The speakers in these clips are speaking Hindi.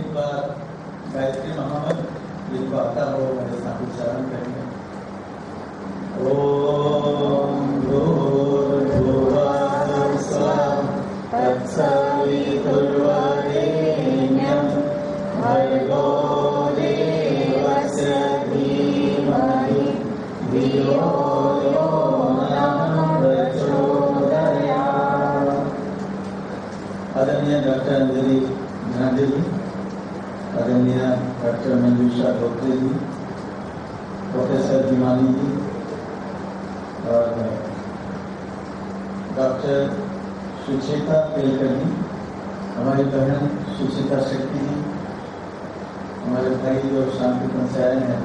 एक बार गायत्री महामंत्र जिनको आता हो मेरे साथ उच्चारण करेंगे। ओम भूर्भुवः स्वः तत्सवितुर्वरेण्यं भर्गो देवस्य धीमहि धियो यो नः प्रचोदयात्। आदरणीय डॉक्टर अंजलि झांझे जी, आदरणीय डॉक्टर मंजूषा धोत्रे जी, प्रोफेसर दीवानी जी और डॉक्टर सुचेता केलकर जी, हमारी बहन सुचेता शेट्टी जी, हमारे भाई जो शांति पंचायत है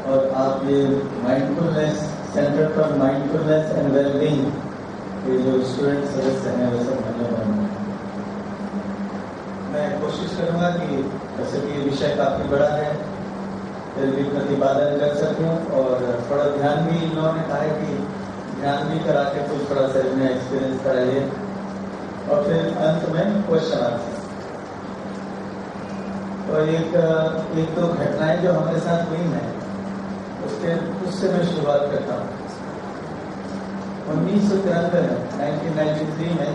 और आप ये mindfulness centre for mindfulness and wellbeing ये जो स्टूडेंट सदस्य हैं वो सब धन्यवाद। मैं कोशिश करूंगा कि वैसे भी ये विषय काफी बड़ा है फिर भी प्रतिपादन कर सकूं और थोड़ा ध्यान भी इन्होंने कहा है कि ध्यान भी करा के कुछ थोड़ा सा इसमें एक्सपीरियंस कराइए और फिर अंत में क्वेश्चन आंसर। तो एक दो घटनाएं जो हमारे साथ हुई हैं उससे मैं शुरुआत करता हूँ। 1993 में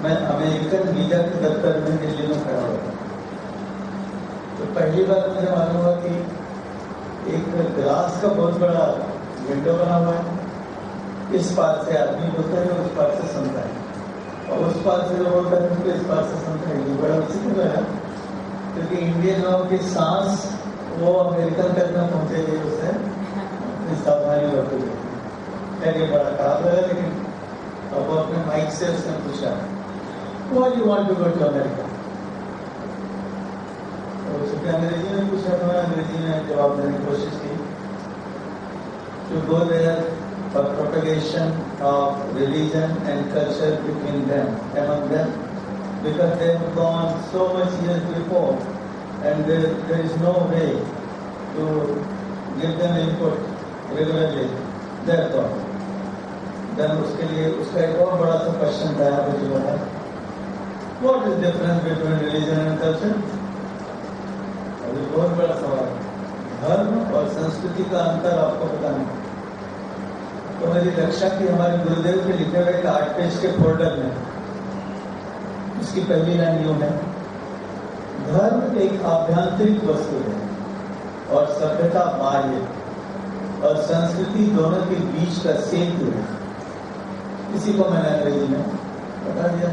मैं अमेरिकन वीजा के दफ्तर में दिल्ली में खड़ा हुआ। तो पहली बार मुझे मालूम हुआ कि एक ग्लास का बहुत बड़ा विंडो बना हुआ है, इस पार से आदमी बोलता है उस पार से सुनता है और उस पार से जो बोलता है उसको इस पार से सुनता है। ये बड़ा विचित्र है क्योंकि इंडियन लोगों की सांस वो अमेरिकन तक न पहुंचेगी, उससे सावधानी बरतेगी। ये बड़ा खराब लगा लेकिन अब वो अपने माइक से उसने पूछा Why you want to go to America? तो चूंकि अंग्रेजी में पूछा तो मैं अंग्रेजी में जवाब देने की कोशिश की। To go there for propagation of religion and culture between them, among them, because they have gone so much years before and there is no way to give them input regularly. Therefore, then उसके लिए उसका एक और बड़ा सा क्वेश्चन था यहाँ पे जो है What is difference between religion and culture? अभी बहुत बड़ा सवाल है। धर्म और संस्कृति का अंतर आपको पता नहीं। तो मेरी रक्षा की हमारे गुरुदेव के लिखे हुए 8 पेज के फोल्डर में उसकी पहली लाइन यूं है, धर्म एक आभ्यंतरिक वस्तु है और सभ्यता बाह्य और संस्कृति दोनों के बीच का सेतु है। इसी को मैंने अंग्रेजी में बता दिया।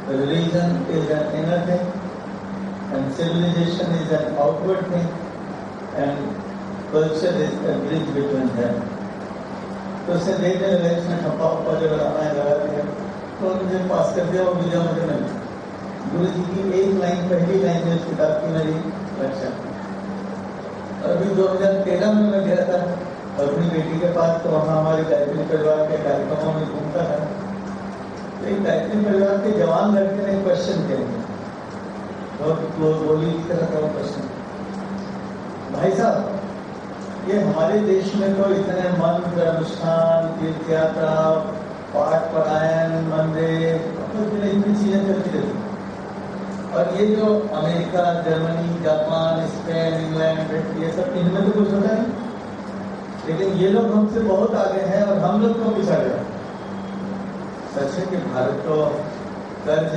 Religion is an inner thing and civilization is an outward thing and culture is a bridge between them. तो उससे देखने लगा इसमें ठप्पा उप्पा जो लगाना है लगा दिया तो मुझे पास कर दिया। वो वीडियो मुझे मिली गुरु जी की एक लाइन पहली लाइन में उस किताब की मेरी रक्षा। अभी 2013 में मैं गया था अपनी बेटी के पास, तो वहाँ हमारे गायत्री परिवार के कार्यक्रमों में घूमता था। तो एक गायत्री परिवार के जवान लड़के ने क्वेश्चन किया और बोली की तरह का वो क्वेश्चन, भाई साहब ये हमारे देश में तो इतने मंत्र अनुष्ठान तीर्थ यात्रा पाठ परायण मंदिर इतनी चीजें चलती रहती और ये जो America Germany Japan Spain England ये सब इनमें तो कुछ होता नहीं, लेकिन ये लोग हमसे बहुत आगे हैं और हम लोग को पिछड़ गए। सच है कि भारत तो कर्ज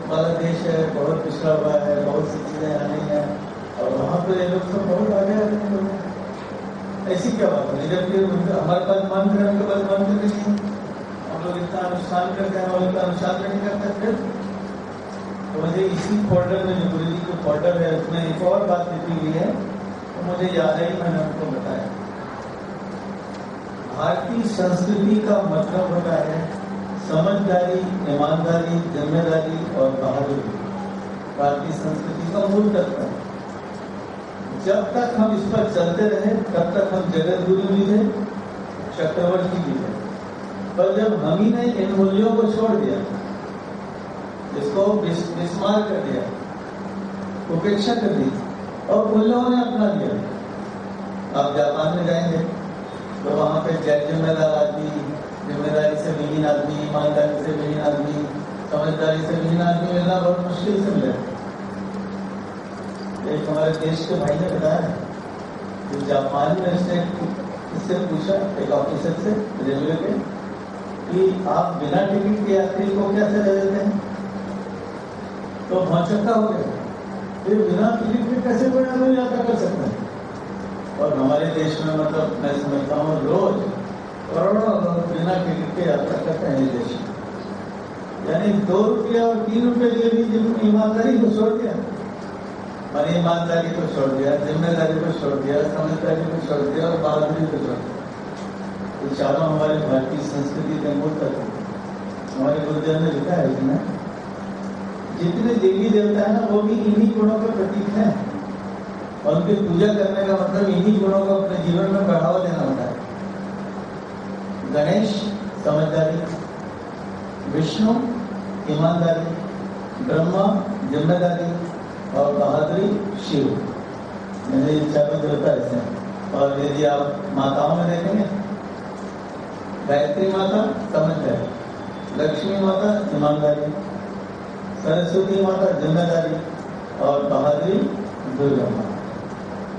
वाला देश है, बहुत पिछड़ा हुआ है, बहुत सी चीजें यहाँ नहीं है और वहाँ तो ये लोग सब बहुत आगे आते हैं। ऐसी क्या बात है जबकि हमारे पास मंत्र है, उनके पास मंत्र नहीं है। हम लोग इतना अनुष्ठान करते हैं और इतना अनुष्ठान नहीं करते। फिर तो मुझे इसी फोल्डर में जो गुरु जी का फोल्डर है उसमें एक और बात लिखी हुई है तो मुझे याद है, मैंने उनको बताया। भारतीय संस्कृति का मतलब होता है समझदारी, ईमानदारी, जिम्मेदारी और बहादुरी। भारतीय संस्कृति का मूल तत्व है। जब तक हम इस पर चलते रहे तब तक हम जगत गुरु भी थे, चक्रवर्ती भी थे। पर जब हम ही ने इन मूल्यों को छोड़ दिया, इसको विस्मार कर दिया, उपेक्षा कर दी और उन लोगों ने अपना लिया। आप जापान में जाएंगे तो वहाँ पे जिम्मेदार आदमी, जिम्मेदारी से विहीन आदमी, ईमानदारी से विहीन आदमी, समझदारी से विहीन आदमी मिलना बहुत मुश्किल से मिले। एक हमारे देश के भाई ने बताया कि जापान में इसने इससे पूछा एक ऑफिसर से रेलवे के कि आप बिना टिकट के यात्री को क्या सजा देते हैं, तो भौचक्का हो गया, ये बिना टिकट के कैसे कोई आदमी यात्रा कर सकता है। और हमारे देश में मतलब मैं समझता हूँ रोज करोड़ों लोग बिना टिकट के यात्रा करते हैं इस देश में। यानी 2 रुपया और 3 रुपये के लिए भी जिन्होंने ईमानदारी को छोड़ दिया, मैंने ईमानदारी को छोड़ दिया, जिम्मेदारी को छोड़ दिया, समझदारी को छोड़ दिया और बहादुरी को छोड़ दिया। तो चारों हमारे भारतीय संस्कृति के मूल तत्व हमारे गुरुजन ने लिखा है इसमें, जितने देवी देवता है ना वो भी इन्हीं गुणों के प्रतीक हैं और उनकी पूजा करने का मतलब इन्हीं गुणों को अपने जीवन में बढ़ावा देना होता है। गणेश समझदारी, विष्णु ईमानदारी, ब्रह्मा जिम्मेदारी और बहादुरी शिव। मैंने चारों देवता ऐसे। और यदि आप माताओं में देखेंगे, गायत्री माता समझदारी, लक्ष्मी माता ईमानदारी, सरस्वती माता जिम्मेदारी और बहादुरी दुर्गा माता।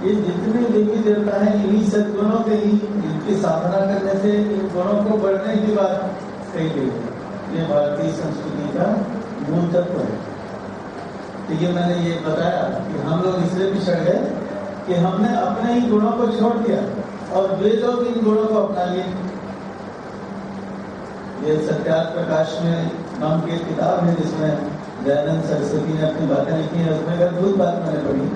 ये जितने देवी देवता हैं इन्हीं सद्गुणों के ही इनकी साधना करने से इन गुणों को बढ़ने की बात कही गई है। ये भारतीय संस्कृति का मूल तत्व है। तो ये मैंने ये बताया कि हम लोग इसलिए पिछड़ गए कि हमने अपने ही गुणों को छोड़ दिया और वे लोग इन गुणों को अपना लिए। ये सत्यार्थ प्रकाश में नाम की एक किताब है जिसमें दयानंद सरस्वती ने अपनी बातें लिखी है। उसमें एक अद्भुत बात मैंने पढ़ी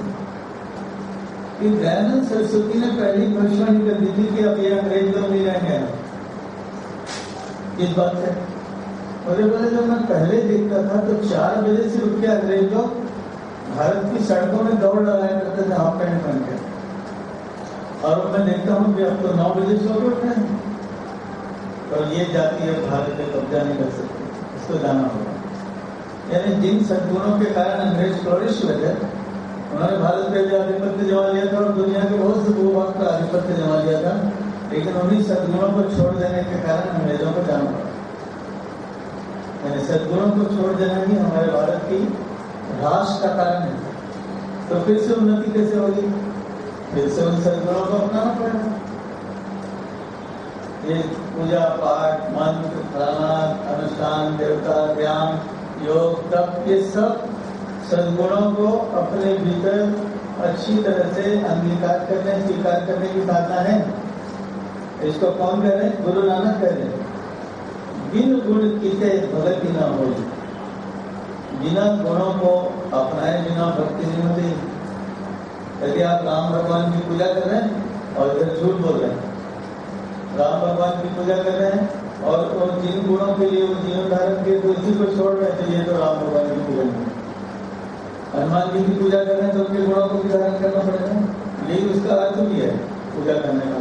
कि दयानंद सरस्वती ने पहली भविष्यवाणी कर दी थी कि अब ये अंग्रेज लोग नहीं रहेंगे। इस बात से मुझे बोले जब मैं पहले देखता था तो 4 बजे से उठ के अंग्रेज लोग भारत की सड़कों में दौड़ लगाया करते थे हाफ पैंट पहन के, और मैं देखता हूँ कि अब तो 9 बजे सो के उठ रहे हैं। और ये जाति अब भारत में कब्जा नहीं कर सकती, इसको जाना होगा। यानी जिन सद्गुणों के कारण अंग्रेज फ्लोरिश हुए थे, उन्होंने भारत पे भी आधिपत्य जमा लिया था और दुनिया के बहुत से भूभाग पर आधिपत्य जमा लिया था, लेकिन उन्हीं सद्गुणों को छोड़ देने के कारण अंग्रेजों को जाना पड़ा। यानी सद्गुणों को छोड़ देना ही हमारे भारत की ह्रास का कारण है। तो फिर से उन्नति कैसे होगी? फिर से उन सद्गुणों को अपनाना पड़ेगा। ये पूजा पाठ, मंत्र, फलाना, अनुष्ठान, देवता, ध्यान, योग, तप, ये सब सद्गुणों को अपने भीतर अच्छी तरह से अंगीकार करने, स्वीकार करने की साधना है। इसको कौन कह रहे हैं? गुरु नानक कह रहे हैं, बिन गुण कीते भक्ति न हो। बिना गुणों को अपनाए बिना भक्ति नहीं होती। यदि आप राम भगवान की पूजा कर रहे हैं और इधर झूठ बोल रहे हैं, राम भगवान की पूजा कर रहे हैं और जिन गुणों के लिए वो जीवन धारण किए तो इसी को छोड़ रहे हैं, तो ये तो राम भगवान की पूजा नहीं। हनुमान जी की पूजा कर रहे हैं तो उनके गुणों को भी धारण करना पड़ेगा, लेकिन उसका अर्थ भी है पूजा करने का।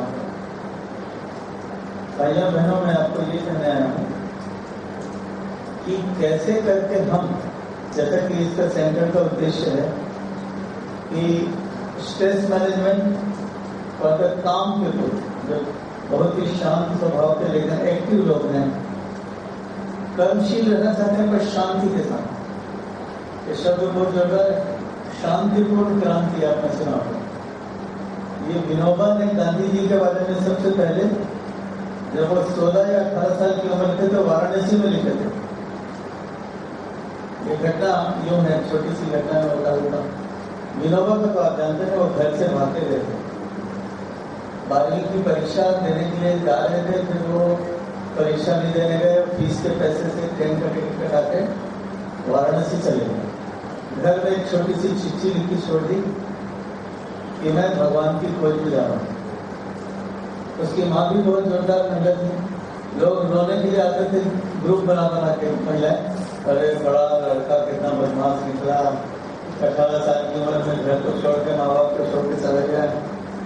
भाइयों बहनों, मैं आपको ये कहने आया हूँ कि कैसे करके हम, जैसा कि इसका सेंटर का उद्देश्य है कि स्ट्रेस मैनेजमेंट और द काम पीपल, जो बहुत ही शांत स्वभाव के लेकिन एक्टिव लोग हैं, कर्मशील रहना चाहते हैं पर शांति के साथ। ये शब्द बहुत ज्यादा शांतिपूर्ण क्रांति आपने सुना होगा। ये विनोबा ने गांधी जी के बारे में सबसे पहले जब वो 16 या 18 साल की उम्र थे तो वाराणसी में लिखे थे। ये घटना यूं है, छोटी सी घटना में बता दूंगा। विनोबा को तो आप जानते हैं, वो घर से भागते गए थे। 12वीं की परीक्षा देने के लिए जा रहे थे, फिर वो परीक्षा नहीं देने गए, फीस के पैसे से ट्रेन का टिकट कटा के वाराणसी चले गए। घर में एक छोटी सी चिट्ठी लिखी छोड़ दी कि मैं भगवान की खोज में जा रहा हूँ। उसकी माँ भी बहुत जोरदार महिला थी। लोग रोने के लिए आते थे, ग्रुप बना बना के महिलाएं, अरे बड़ा लड़का कितना बदमाश निकला, 18 साल की उम्र में घर को छोड़ के, माँ बाप को छोड़ के चला गया।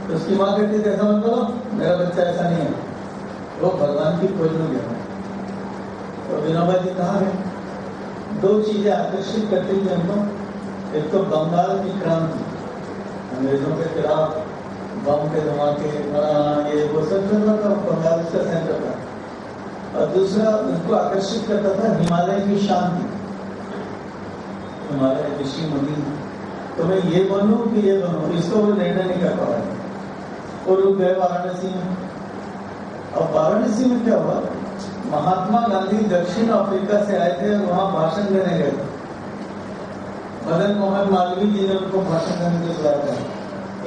तो उसकी माँ कहती थी, ऐसा मत करो, मेरा बच्चा ऐसा नहीं है, वो भगवान की खोज में गया। तो विनोबा जी कहाँ गए? 2 चीजें आकर्षित करती थी हमको। एक तो बंगाल की क्रांति, अंग्रेजों के खिलाफ बम के धमाके, ये वो सब चल रहा था, बंगाल का सेंटर था। और दूसरा उनको आकर्षित करता था हिमालय की शांति। हिमालय ऋषि मुनि, तो मैं ये बनूं कि ये बनूं, इसको वो निर्णय नहीं कर पा रहे। वो रुक गए वाराणसी में। अब वाराणसी में क्या हुआ, महात्मा गांधी दक्षिण अफ्रीका से आए थे और वहां भाषण देने गए थे। मदन मोहन मालवीय जी ने उनको भाषण देने के बुलाया था।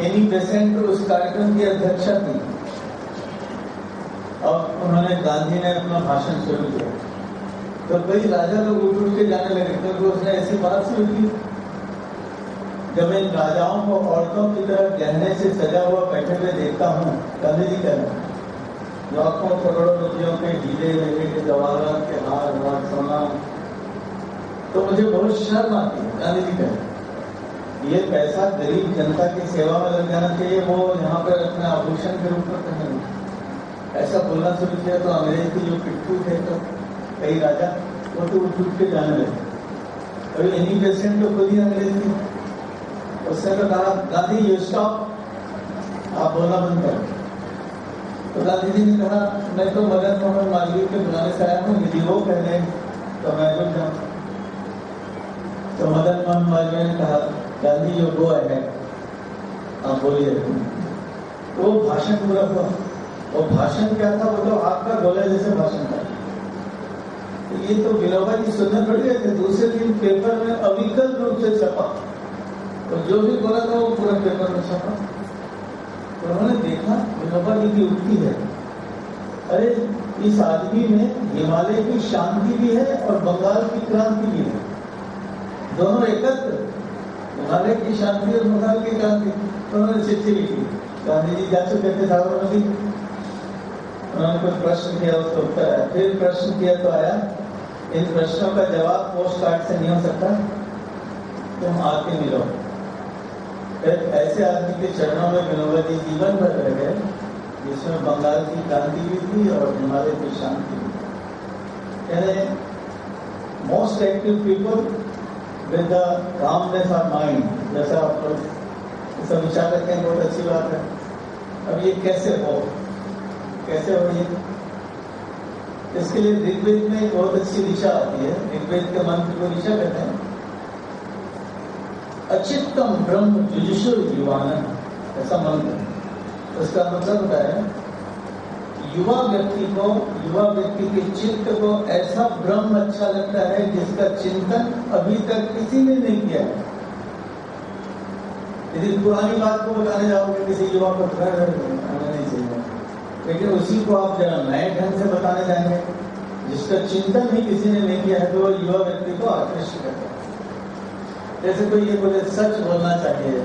एनी बेसेंट उस कार्यक्रम की अध्यक्षा थी और उन्होंने, गांधी ने अपना भाषण शुरू किया तो कई राजा लोग उठ के जाने लगे, क्योंकि उसने ऐसी बात शुरू की, जब इन राजाओं को औरतों की तरह गहने से सजा हुआ बैठे हुए देखता हूँ, गांधी जी कह रहे हैं, लाखों करोड़ों रुपयों के हीरे वेरे के जवाहरात के हार वार सोना, तो मुझे बहुत शर्म आती है। गांधी जी कह रहे हैं ये पैसा गरीब जनता की सेवा में लग जाना चाहिए, वो यहाँ पर अपने आभूषण के रूप में पहने। ऐसा बोलना शुरू किया तो अंग्रेज के जो पिट्ठू थे, तो कई राजा वो तो उठ के जाने लगे। अभी एनी पेशेंट तो खुद ही अंग्रेज थे। उसने तो कहा, गांधी यू स्टॉप, आप बोलना बंद करो। तो गांधी जी ने कहा, मैं तो मदन मोहन मालवीय के बुलाने से आया हूँ, यदि वो कह लें तो मैं रुक जाऊँ। तो मदन मोहन मालवीय ने कहा, गांधी यू गो अहेड, आप बोलिए। तो वो भाषण पूरा हुआ। वो भाषण क्या था, वो तो आपका गोला जैसे भाषण था। तो ये तो विनोबा जी सुनने पड़ गए थे। दूसरे दिन पेपर में अविकल रूप से छपा, तो जो भी बोला था वो पूरा पेपर में छपा। तो उन्होंने देखा विनोबा जी की उक्ति है, अरे इस आदमी में हिमालय की शांति भी है और बंगाल की क्रांति भी है, दोनों एकत्र, हिमालय की शांति और बंगाल की क्रांति। तो उन्होंने चिट्ठी लिखी, गांधी जी जा चुके थे साबरमती, उन्होंने कुछ प्रश्न किया, उसका उत्तर आया, फिर प्रश्न किया तो आया, इन प्रश्नों का जवाब पोस्ट कार्ड से नहीं हो सकता, तुम आके मिलो। फिर ऐसे आदमी के चरणों में विनोबा जी जीवन भर रह गए, जिसमें बंगाल की क्रांति भी थी और हिमालय की शांति भी। यानी most active people with the calmness of mind, जैसा आप लोग सब विचार रखते हैं, बहुत अच्छी बात है। अब ये कैसे हो ये, इसके लिए ऋग्वेद में एक बहुत अच्छी दिशा आती है। ऋग्वेद के मंत्र को दिशा कहते हैं, अचित्तम ब्रह्म जुजुषुर युवानन, ऐसा मंत्र। उसका मतलब होता है युवा व्यक्ति के चित्त को ऐसा ब्रह्म अच्छा लगता है जिसका चिंतन अभी तक किसी ने नहीं किया है। यदि पुरानी बात को बताने जाओगे किसी युवा को, नहीं चाहिए, लेकिन उसी को आप जरा नए ढंग से बताने जाएंगे जिसका चिंतन ही किसी ने नहीं किया है, तो वो युवा व्यक्ति को आकृष्ट करता है। जैसे कोई ये बोले सच बोलना चाहिए,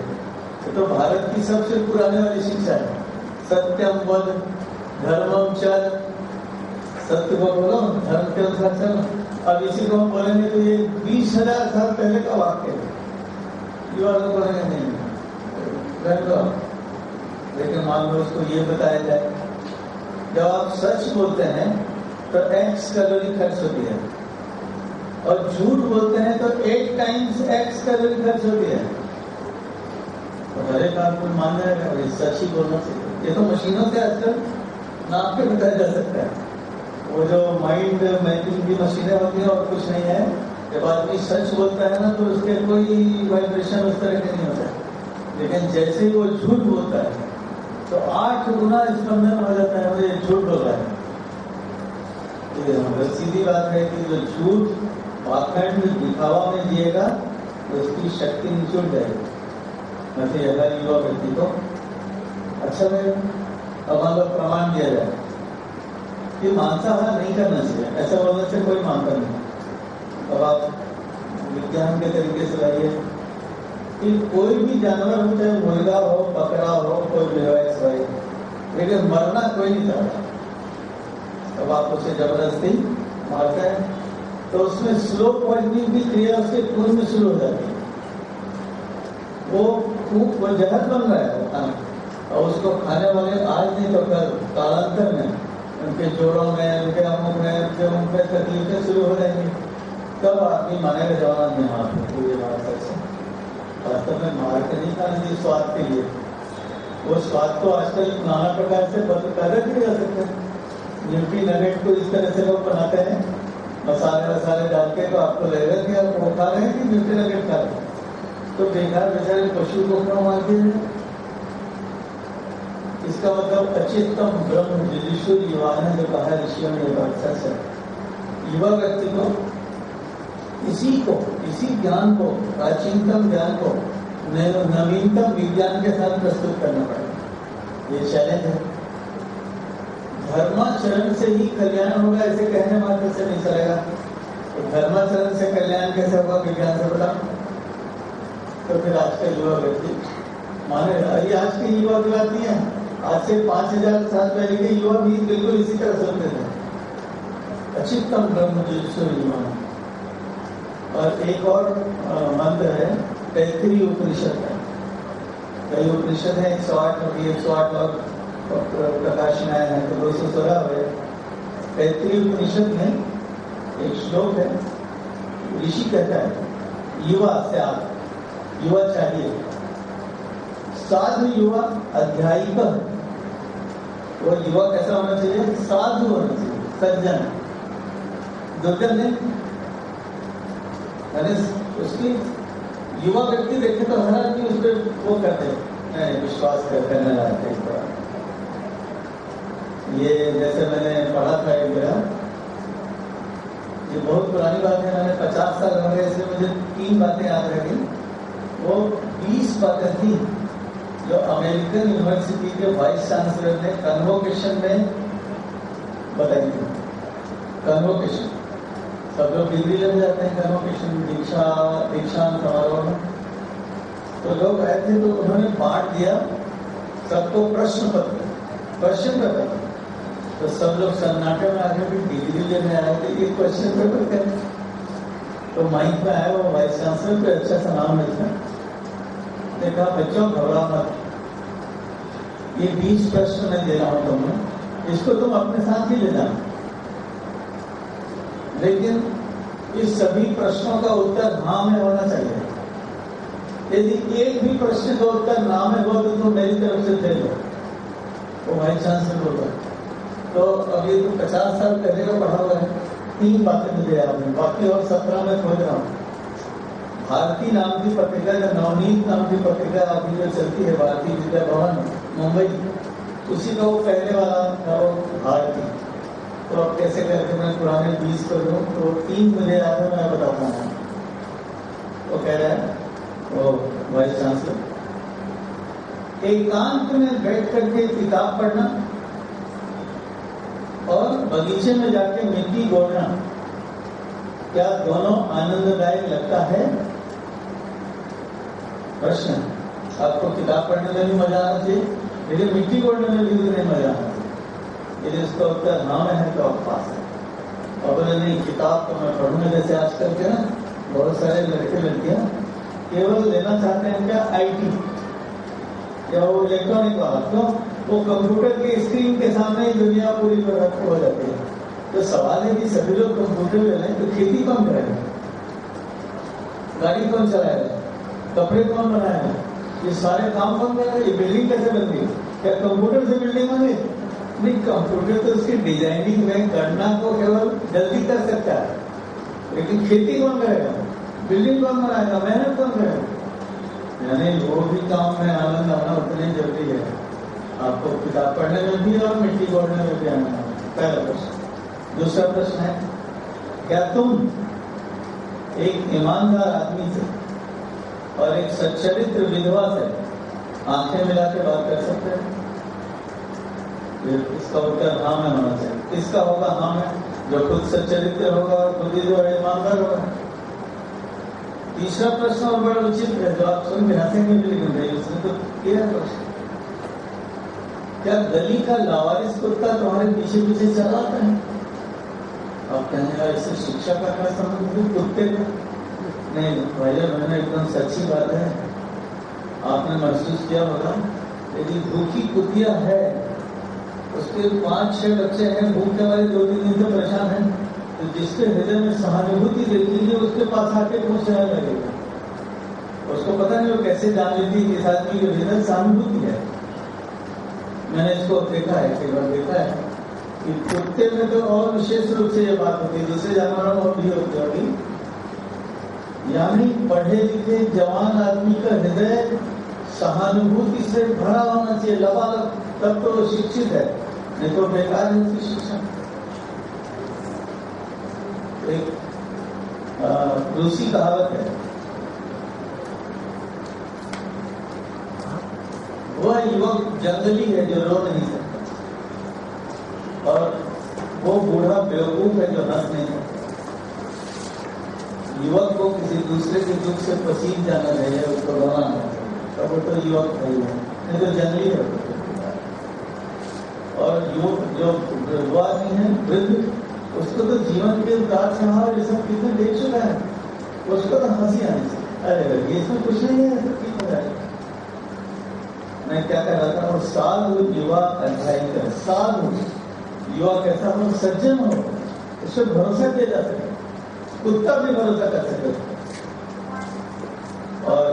तो भारत की सबसे पुराने वाली शिक्षा है, सत्यम वद धर्मम चर, सत्य को बोलो, धर्म के अनुसार चलो। अब इसी को हम बोलेंगे तो ये 20,000 साल पहले का वाक्य है, युवा लोग बोलेंगे नहीं, लेकिन मान लो उसको ये बताया जाए, जब आप सच बोलते हैं तो X कैलोरी खर्च होती है, और झूठ बोलते हैं तो 8 टाइम्स X कैलोरी खर्च होती है। तो हर एक आदमी मान जाएगा सच ही बोलना चाहिए। ये तो मशीनों से आजकल नाप के बताया जा सकता है। वो जो माइंड मैपिंग की मशीनें होती है और कुछ नहीं है। जब आदमी सच बोलता है ना तो उसके कोई वाइब्रेशन उस तरह के नहीं होता है, लेकिन जैसे वो झूठ बोलता है तो 8 गुना स्पंदन हो जाता है, मुझे झूठ बोल रहा है। तो सीधी बात है कि जो झूठ पाखंड दिखावा में जिएगा तो उसकी शक्ति निचुट जाएगी। मतलब अगर युवा व्यक्ति को अच्छा लगेगा। अब मान लो प्रमाण दिया जाए कि मांसाहार नहीं करना चाहिए, ऐसा बोलने से कोई मानता नहीं। अब आप विज्ञान के तरीके से लाइए कि कोई भी जानवर हो, चाहे मुर्गा हो, बकरा हो, कोई बेवैक्स हो, लेकिन मरना कोई नहीं चाहता। अब आप उसे जबरदस्ती मारते हैं तो उसमें स्लो पॉइजनिंग की क्रिया उसके खून में शुरू हो जाती है। वो जहर बन रहा है और उसको खाने वाले आज नहीं तो कल कालांतर में उनके जोड़ों में, उनके अंगों में, उनके मुंह में तकलीफें शुरू हो जाएंगी। तब आदमी मानेगा जवान में, हाँ तो ये बात सच है। वास्तव में मार के नहीं खाने चाहिए स्वाद के लिए। वो स्वाद को आजकल नाना प्रकार से पैदा किए जा सकते हैं। न्यूट्री नगेट को इस तरह से लोग बनाते हैं, मसाले वसाले डाल के, तो आपको लगेगा कि आप वो खा रहे हैं कि न्यूट्री नगेट खा रहे हैं। तो बेकार बेचारे पशु को क्यों मार दिया? इसका मतलब अचिंतम ब्रह्म जिजुषुर युवा ने जो कहा ऋषियों ने बात सच है। युवा व्यक्ति को इसी ज्ञान को, प्राचीनतम ज्ञान को नवीनतम विज्ञान के साथ प्रस्तुत करना पड़ेगा। ये चैलेंज है। धर्माचरण से ही कल्याण होगा ऐसे कहने मात्र से नहीं चलेगा। तो धर्माचरण से कल्याण कैसे होगा विज्ञान से बता? तो फिर आज का युवा व्यक्ति माने, अरे आज के युवा की बात नहीं है, आज से 5000 साल पहले के युवा भी बिल्कुल इसी तरह सुनते थे। अचिंतम ब्रह्म जिजुषुर युवा। और एक और मंत्र है, तैत्तिरीय उपनिषद है। कई उपनिषद है 108 और प्रकाशन आया है, तो 216 है। तैत्तिरीय उपनिषद में एक श्लोक है, ऋषि कहता है युवा से आप युवा चाहिए, साधु युवा अध्यायी का। वो युवा कैसा होना चाहिए? साधु होना चाहिए, सज्जन, दुर्जन नहीं। उसकी युवा व्यक्ति देखे तो हर आदमी उस पर वो करते विश्वास करने लगते हैं। ये जैसे मैंने पढ़ा था एक जगह, ये बहुत पुरानी बात है, मैंने 50 साल हो गए, इसलिए मुझे 3 बातें याद रह गई। वो 20 बातें थी जो अमेरिकन यूनिवर्सिटी के वाइस चांसलर ने कन्वोकेशन में बताई थी। कन्वोकेशन सब लोग डिग्री लग जाते हैं कन्वोकेशन, दीक्षांत समारोह में। तो लोग आए थे तो उन्होंने बांट दिया सबको प्रश्न पत्र। तो सब लोग सन्नाटे में आगे भी डिग्री लेने आए थे, ये क्वेश्चन पेपर करें। तो माइक में आया वो वाइस चांसलर पे, अच्छा सा नाम लिखा, देखा बच्चों घबरा मत, ये 20 प्रश्न मैं दे रहा हूं तुम्हें, इसको तुम अपने साथ ही ले जाना, लेकिन इस सभी प्रश्नों का उत्तर हाँ में होना चाहिए। यदि एक भी प्रश्न का उत्तर ना में हो तो तुम मेरी तरफ से दे दो। वो वाइस चांसलर बोला। तो अब ये तो 50 साल पहले का पढ़ा हुआ है, 3 बातें मुझे याद है, बाकी और 17 में खोज रहा हूँ। भारती नाम की पत्रिका, जो नवनीत नाम की पत्रिका अभी जो चलती है, भारतीय विद्या भवन मुंबई, उसी का वो पहले वाला था वो भारती। तो अब कैसे करके मैं पुराने 20 को दूं, तो 3 मुझे याद है, मैं बताता हूँ। वो कह रहा है वो वाइस चांसलर, एकांत में बैठ करके किताब पढ़ना और बगीचे में जाके मिट्टी गोड़ना, क्या दोनों आनंददायक लगता है? प्रश्न। आपको किताब पढ़ने में भी मजा आना चाहिए, लेकिन मिट्टी गोड़ने में भी नहीं मजा आना चाहिए। यदि इसका उत्तर हाँ में है तो आप पास है। और बोले नहीं, किताब तो मैं पढ़ूंगा, जैसे आजकल के ना बहुत सारे लड़के लड़कियां केवल लेना चाहते हैं क्या, IT या वो इलेक्ट्रॉनिक वाला, तो वो कंप्यूटर के स्क्रीन के सामने ही दुनिया पूरी प्रदत्त हो जाती है। तो सवाल है कि सभी लोग कंप्यूटर ले लें तो खेती कौन करेगा, गाड़ी कौन चलाएगा, कपड़े कौन बनाएगा, ये सारे काम कौन करेगा, ये बिल्डिंग कैसे बन गई? क्या कंप्यूटर से बिल्डिंग बनी? नहीं, कंप्यूटर तो उसकी डिजाइनिंग में गणना को केवल जल्दी कर सकता है, लेकिन खेती कौन करेगा, बिल्डिंग कौन बनाएगा, मेहनत कौन करेगा? यानी वो भी काम में आनंद आना उतने जरूरी है। आपको किताब पढ़ने में भी और मिट्टी गोड़ने में भी आना है। पहला प्रश्न। दूसरा प्रश्न है, क्या तुम एक ईमानदार आदमी से और एक सच्चरित्र विधवा से आंखें मिला के बात कर सकते हैं? इसका उत्तर हाँ में होना चाहिए। इसका होगा हाँ में, जो खुद सच्चरित्र होगा और खुद ही जो ईमानदार होगा। तीसरा प्रश्न और बड़ा उचित है, जो आप सुन के हंसेंगे भी, लेकिन भाई उसने तो किया प्रश्न, क्या गली का लावारिस कुत्ता तुम्हारे पीछे पीछे चलाता है? आप कहेंगे इससे शिक्षा का क्या संबंध कुत्ते का? नहीं भैया, मैंने एकदम सच्ची बात है। आपने महसूस किया होगा, यदि भूखी कुतिया है, उसके 5-6 बच्चे हैं, भूख के वाले 2-3 दिन से परेशान है, तो जिसके हृदय में सहानुभूति देखेंगे उसके पास आके पूछने लगेगा। उसको पता नहीं वो कैसे जान लेती है कि इस आदमी के हृदय सहानुभूति है। मैंने इसको देखा है, कई बार देखा है कि कुत्ते में तो और विशेष रूप से ये बात होती है, दूसरे जानवरों में भी होती होगी, यानी पढ़े लिखे जवान आदमी का हृदय सहानुभूति से भरा होना चाहिए, लबालब, तब तो वो शिक्षित है, नहीं तो बेकार है उसकी शिक्षा। एक रूसी कहावत है, वह युवक जंगली है जो रो नहीं सकता, और वो बूढ़ा बेवकूफ है जो हंस नहीं सकता। युवक को किसी दूसरे के दुख से पसीज जाना चाहिए, उसको रोना नहीं चाहिए, तब वो तो युवक है, नहीं तो जंगली है। और युवक जो युवा नहीं है, वृद्ध, उसको तो जीवन के उतार चढ़ाव ये सब कितने देख चुका है, उसको तो हंसी आनी चाहिए, अरे ये इसमें कुछ नहीं है, सब ठीक हो जाएगा। मैं क्या कह रहा था, वो साधु युवा अध्यायी का, साधु युवा कैसा हो, सज्जन हो, उस पर भरोसा किया जा सके, कुत्ता भी भरोसा कर सके। और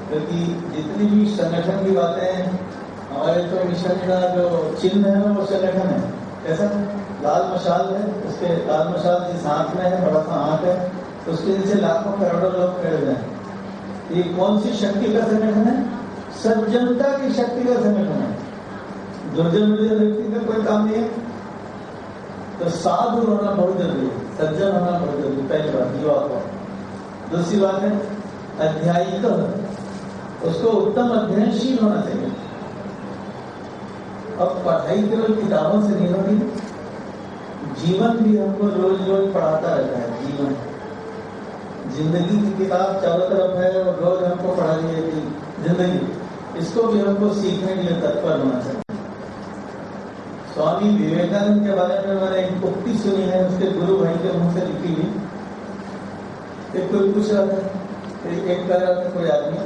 क्योंकि जितनी भी संगठन की बातें हैं, हमारे तो मिशन का जो चिन्ह है ना, वो संगठन है, कैसा लाल मशाल है, उसके लाल मशाल जिस हाथ में है, बड़ा सा हाथ है, तो उसके नीचे लाखों करोड़ों लोग खड़े हुए हैं। ये कौन सी शक्ति का संगठन है? सज्जनता की शक्ति का संगठन है। दुर्जन व्यक्ति का कोई काम नहीं है। तो साधु होना बहुत जरूरी है, सज्जन होना बहुत जरूरी, पहली बात युवा को। दूसरी बात है अध्यायिक, उसको उत्तम अध्ययनशील होना चाहिए। अब पढ़ाई केवल किताबों से नहीं होती, जीवन भी हमको रोज रोज पढ़ाता रहता है। जीवन, जिंदगी की किताब चारों तरफ है और रोज हमको पढ़ाई जाती जिंदगी, इसको भी हमको सीखने के लिए तत्पर होना चाहिए। स्वामी विवेकानंद के बारे में मैंने एक उक्ति सुनी है, उसके गुरु भाई के मुंह से लिखी हुई। एक कोई पूछ रहा था, एक कह रहा था कोई आदमी,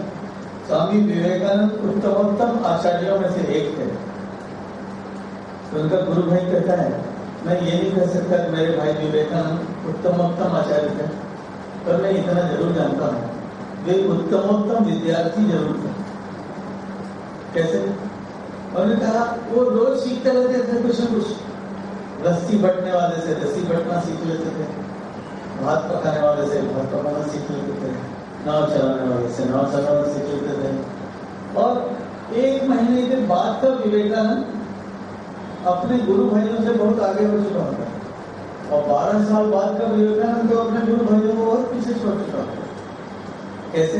स्वामी विवेकानंद उत्तमोत्तम आचार्यों में से एक थे। तो उनका गुरु भाई कहता है, मैं ये नहीं कह सकता कि मेरे भाई विवेकानंद उत्तमोत्तम आचार्य थे, पर मैं इतना जरूर जानता हूँ, वे उत्तमोत्तम विद्यार्थी जरूर थे। कैसे? उन्होंने कहा वो रोज सीखते रहते थे कुछ न कुछ। रस्सी बटने वाले से रस्सी बटना सीख लेते थे, भात पकाने वाले से भात पकाना सीख लेते थे, नाव चलाने वाले से नाव चलाना सीख लेते थे। और एक महीने के बाद का विवेकानंद अपने गुरु भाइयों से बहुत आगे हो चुका होता है, और 12 साल बाद का विवेकानंद तो अपने गुरु भाइयों को और पीछे छोड़ चुका होता है। कैसे?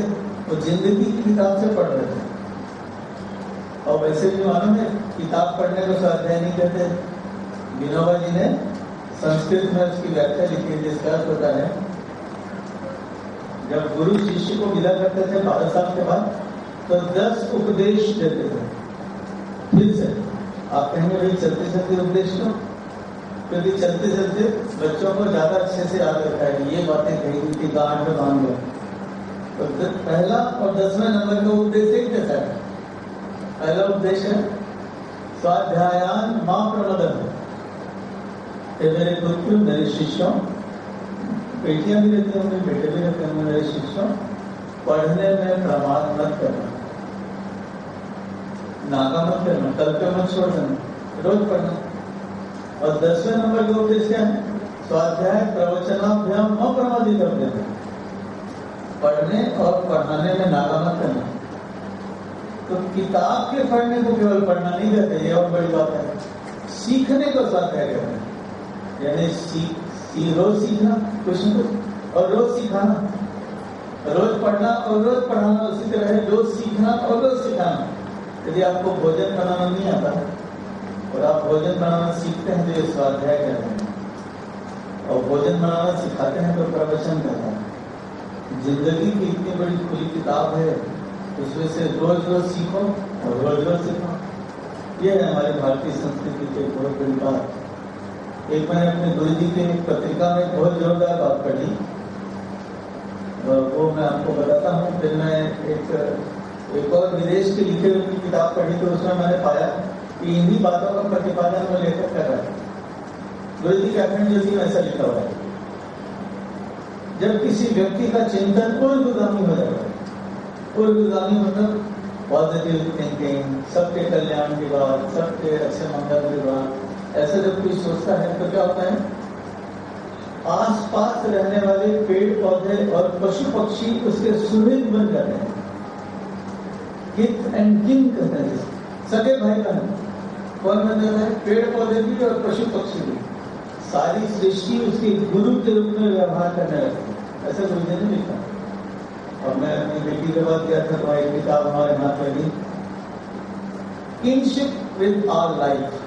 वो जिंदगी की किताब से पढ़ रहे थे। और वैसे भी मालूम है, किताब पढ़ने को स्वाध्याय नहीं कहते। विनोबा जी ने संस्कृत में उसकी व्याख्या लिखी, जिसका अर्थ होता है, जब गुरु शिष्य को विदा करते थे 12 साल के बाद, तो 10 उपदेश देते थे। फिर से आप कहेंगे भाई चलते चलते उपदेश क्यों? क्योंकि चलते चलते बच्चों को ज्यादा अच्छे से याद रखता है, ये बातें कही थी गांठ में बांध लो। तो पहला और 10वें नंबर का उपदेश एक जैसा है। पहला उपदेश है स्वाध्यायान मां प्रमदन, मेरे पुत्र मेरे शिष्यों, बेटियां भी रहती होंगी, बेटे भी रहते होंगे, मेरे शिष्यों, पढ़ने में प्रमाद मत करना, नागा मत करना, कल पे मत छोड़ देना, रोज पढ़ना। और 10वें नंबर का उपदेश क्या है? स्वाध्याय प्रवचनाभ्याम अप्रमादित देना, पढ़ने और पढ़ाने में नागा मत करना। तो किताब के पढ़ने को केवल पढ़ना नहीं कहते, ये और बड़ी बात है, सीखने को स्वाध्याय कहते हैं। यानी रोज सीखना कुछ न कुछ, और रोज सिखाना, रोज पढ़ना और रोज पढ़ाना, उसी तरह रोज सीखना और रोज सिखाना। यदि आपको भोजन बनाना नहीं आता और आप भोजन बनाना सीखते हैं तो ये स्वाध्याय कहते हैं, और भोजन बनाना सिखाते हैं तो प्रवचन कहते हैं। जिंदगी की इतनी बड़ी खुली किताब है, उसमें से रोज रोज सीखो और रोज रोज सीखो। ये है हमारी भारतीय संस्कृति की बहुत बड़ी बात। एक मैंने अपने गुरु जी की पत्रिका में बहुत जोरदार बात पढ़ी, वो मैं आपको बताता हूँ। फिर मैं एक और विदेश के लिखे हुए किताब पढ़ी, तो उसमें मैंने पाया कि इन्हीं बातों का प्रतिपादन में लेकर कर रहा है। गुरु जी के अखंड ज्योति में ऐसा लिखा हुआ है, जब किसी व्यक्ति का चिंतन ऊर्ध्वगामी हो जाता है, ऊर्ध्वगामी मतलब पॉजिटिव थिंकिंग, सबके कल्याण की बात, सबके अच्छे मंगल की बात, ऐसा जब कोई सोचता है तो क्या होता है? आसपास रहने वाले पेड़ पौधे और पशु पक्षी उसके सुहृद बन जाते हैं। किथ एंड किंग कहते हैं, सगे भाई बहन कौन बन जाता है? पेड़ पौधे भी और पशु पक्षी भी। सारी सृष्टि उसके गुरु के रूप में व्यवहार करने लगती है, ऐसा गुरुजी ने लिखा। और मैं अपनी बेटी के बाद गया था तो एक किताब हमारे हाथ में दी, किंगशिप विद आवर लाइफ,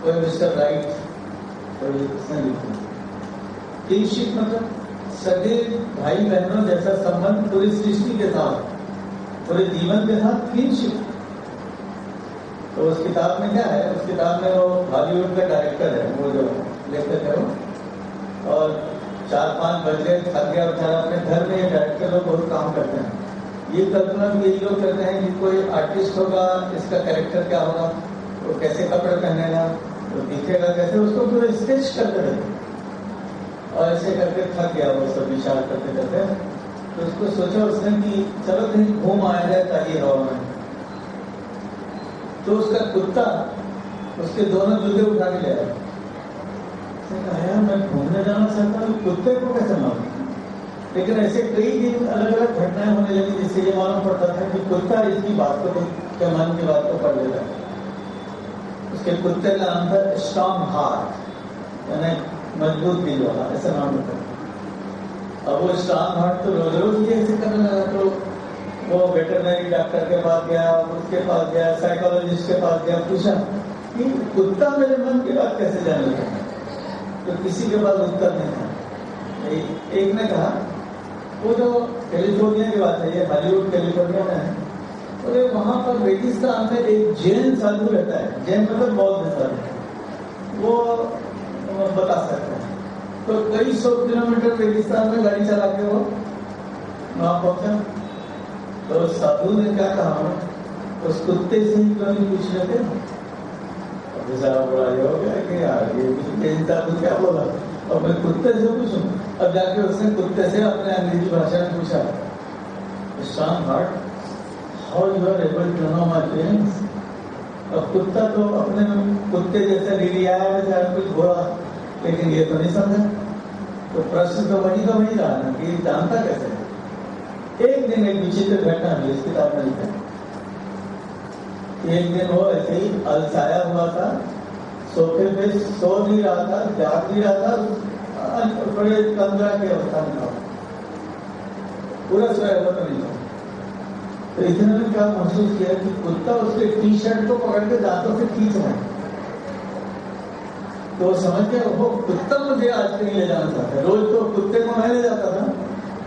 कोई मिस्टर राइट उसने लिखा। किंगशिप मतलब सगे भाई बहनों जैसा संबंध पूरी सृष्टि के साथ, पूरे जीवन के साथ किंगशिप। तो उस किताब में क्या है, उस किताब में वो हॉलीवुड का डायरेक्टर है, वो जो लेखक है वो, और 4-5 बज गए, थक गया बेचारा अपने घर में। ये डायरेक्टर लोग बहुत काम करते हैं, ये कल्पना भी यही लोग करते हैं कि कोई आर्टिस्ट होगा, इसका कैरेक्टर क्या होगा, वो कैसे कपड़े पहनेगा, वो दिखेगा कैसे, उसको पूरा स्केच करते रहते। और ऐसे करके थक गया वो सब विचार करते करते। तो उसको सोचा उसने कि चलो कहीं घूम आया जाए ताकि हवा में। तो उसका कुत्ता उसके दोनों जूते उठा के ले आया। उसने कहा यार मैं घूमने जाना चाहता हूँ, कुत्ते को कैसे मालूम? लेकिन ऐसे कई दिन अलग अलग घटनाएं होने लगी जिससे ये मालूम पड़ता था कि कुत्ता इसकी बात को, क्या मन की बात को पढ़ लेता है। उसके कुत्ते का नाम था स्ट्रॉन्ग हार्ट, यानी मजबूत दिल वाला, ऐसा नाम होता है। अब वो स्ट्रॉन्ग हार्ट तो रोज रोज ये ऐसे करने लगा। तो वो वेटरनरी डॉक्टर के पास गया, उसके पास गया, साइकोलॉजिस्ट के पास गया, पूछा कि कुत्ता मेरे मन की बात कैसे जाने लगा? तो किसी के पास उत्तर नहीं था। एक ने कहा, वो जो कैलिफोर्निया की बात है, ये हॉलीवुड कैलिफोर्निया में है, और वहां पर रेगिस्तान में एक जैन साधु रहता है। जैन मतलब बौद्ध साधु, वो बता सकता है। तो कई 100 किलोमीटर रेगिस्तान में गाड़ी चला के वो वहां पहुंचा। तो साधु ने क्या कहा, उस कुत्ते से ही कभी पूछ लेते। बेचारा बड़ा ये हो गया कि यार ये साधु क्या बोला, और मैं कुत्ते से पूछूं। अब जाके उसने कुत्ते से अपने अंग्रेजी भाषा में पूछा, strong heart, how you are able to know my feelings. अब कुत्ता तो अपने कुत्ते जैसा रिरियाया है, कुछ बोला, लेकिन ये तो नहीं समझा। तो प्रश्न तो वही रहा ना कि जानता कैसे। एक दिन एक विचित्र घटना हुई, इस किताब में लिखा। एक दिन वो ऐसे ही अलसाया हुआ था, सोफे पे सो नहीं रहा था, जाग नहीं रहा था, बड़े तंद्रा की अवस्था में था, पूरा सोया हुआ तो नहीं था। तो इतने में क्या महसूस किया कि कुत्ता उसके टी शर्ट को पकड़ के दांतों से खींच रहा है। तो समझ गया वो कुत्ता मुझे आज कहीं ले जाना चाहता है। रोज तो कुत्ते को मैं ले जाता था,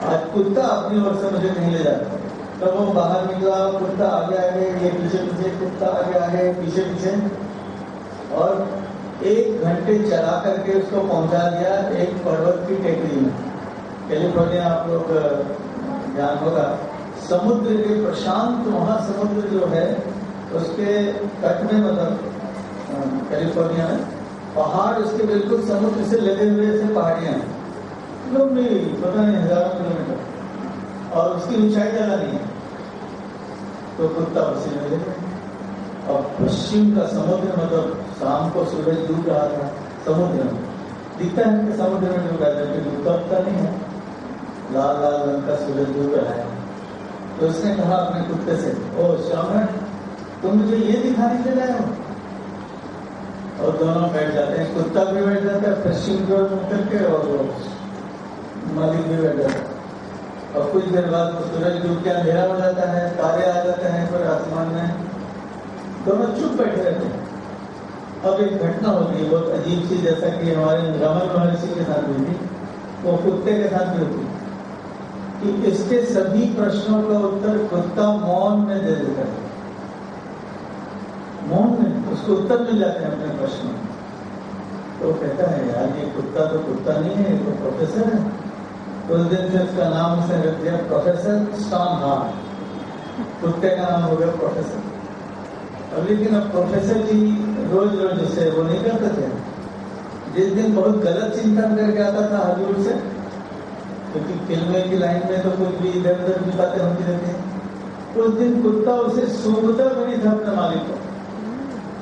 आज कुत्ता अपनी ओर से मुझे कहीं ले जाता है। तब वो बाहर निकला, कुत्ता आगे आगे, ये पीछे पीछे, कुत्ता आगे आगे, पीछे पीछे, और 1 घंटे चला करके उसको पहुंचा दिया एक पर्वत की टेकरी में। कैलिफोर्निया आप लोग ध्यान होगा, समुद्र के प्रशांत महासमुद्र जो है उसके तट में, मतलब कैलिफोर्निया में पहाड़ उसके बिल्कुल समुद्र से लगे हुए से पहाड़ियां लंबी, पता नहीं हजारों किलोमीटर, और उसकी ऊंचाई ज्यादा नहीं है। तो कुत्ता उसी में लगे। और पश्चिम का समुद्र, मतलब शाम को सूरज डूब रहा था, समुद्र में दिखता है कि समुद्र में डूब रहा है, लेकिन डूबता नहीं है, लाल लाल रंग का सूरज डूब रहा है। तो उसने कहा अपने कुत्ते से, ओ श्यामन, तुम मुझे ये दिखाने के लाए हो? और दोनों बैठ जाते हैं, कुत्ता भी बैठ जाता है पश्चिम की ओर मुड़ करके, और मालिक भी बैठ जाता है। और कुछ देर बाद वो सूरज डूब के अंधेरा हो जाता है, तारे आ जाते हैं पर आसमान में, दोनों चुप बैठे रहते हैं। अब एक घटना होती है बहुत अजीब सी, जैसा कि हमारे रमन महर्षि के साथ हुई थी, वो कुत्ते के साथ भी होती कि इसके सभी प्रश्नों का उत्तर कुत्ता मौन में दे देता है। मौन में उसको उत्तर मिल जाते हैं अपने प्रश्नों। तो कहता है यार ये कुत्ता तो कुत्ता नहीं है, ये तो प्रोफेसर है। तो उस दिन से उसका नाम उसने रख दिया प्रोफेसर स्ट्रॉन्ग हार्ट, कुत्ते का नाम हो गया प्रोफेसर। अब लेकिन अब प्रोफेसर जी रोज रोज उससे वो नहीं करते थे। जिस दिन बहुत गलत चिंतन करके आता था हॉलीवुड से, क्योंकि फिल्में की लाइन में तो कुछ भी इधर उधर की बातें होती रहती है, उस दिन कुत्ता उसे सूंघता भी नहीं था अपने मालिक को।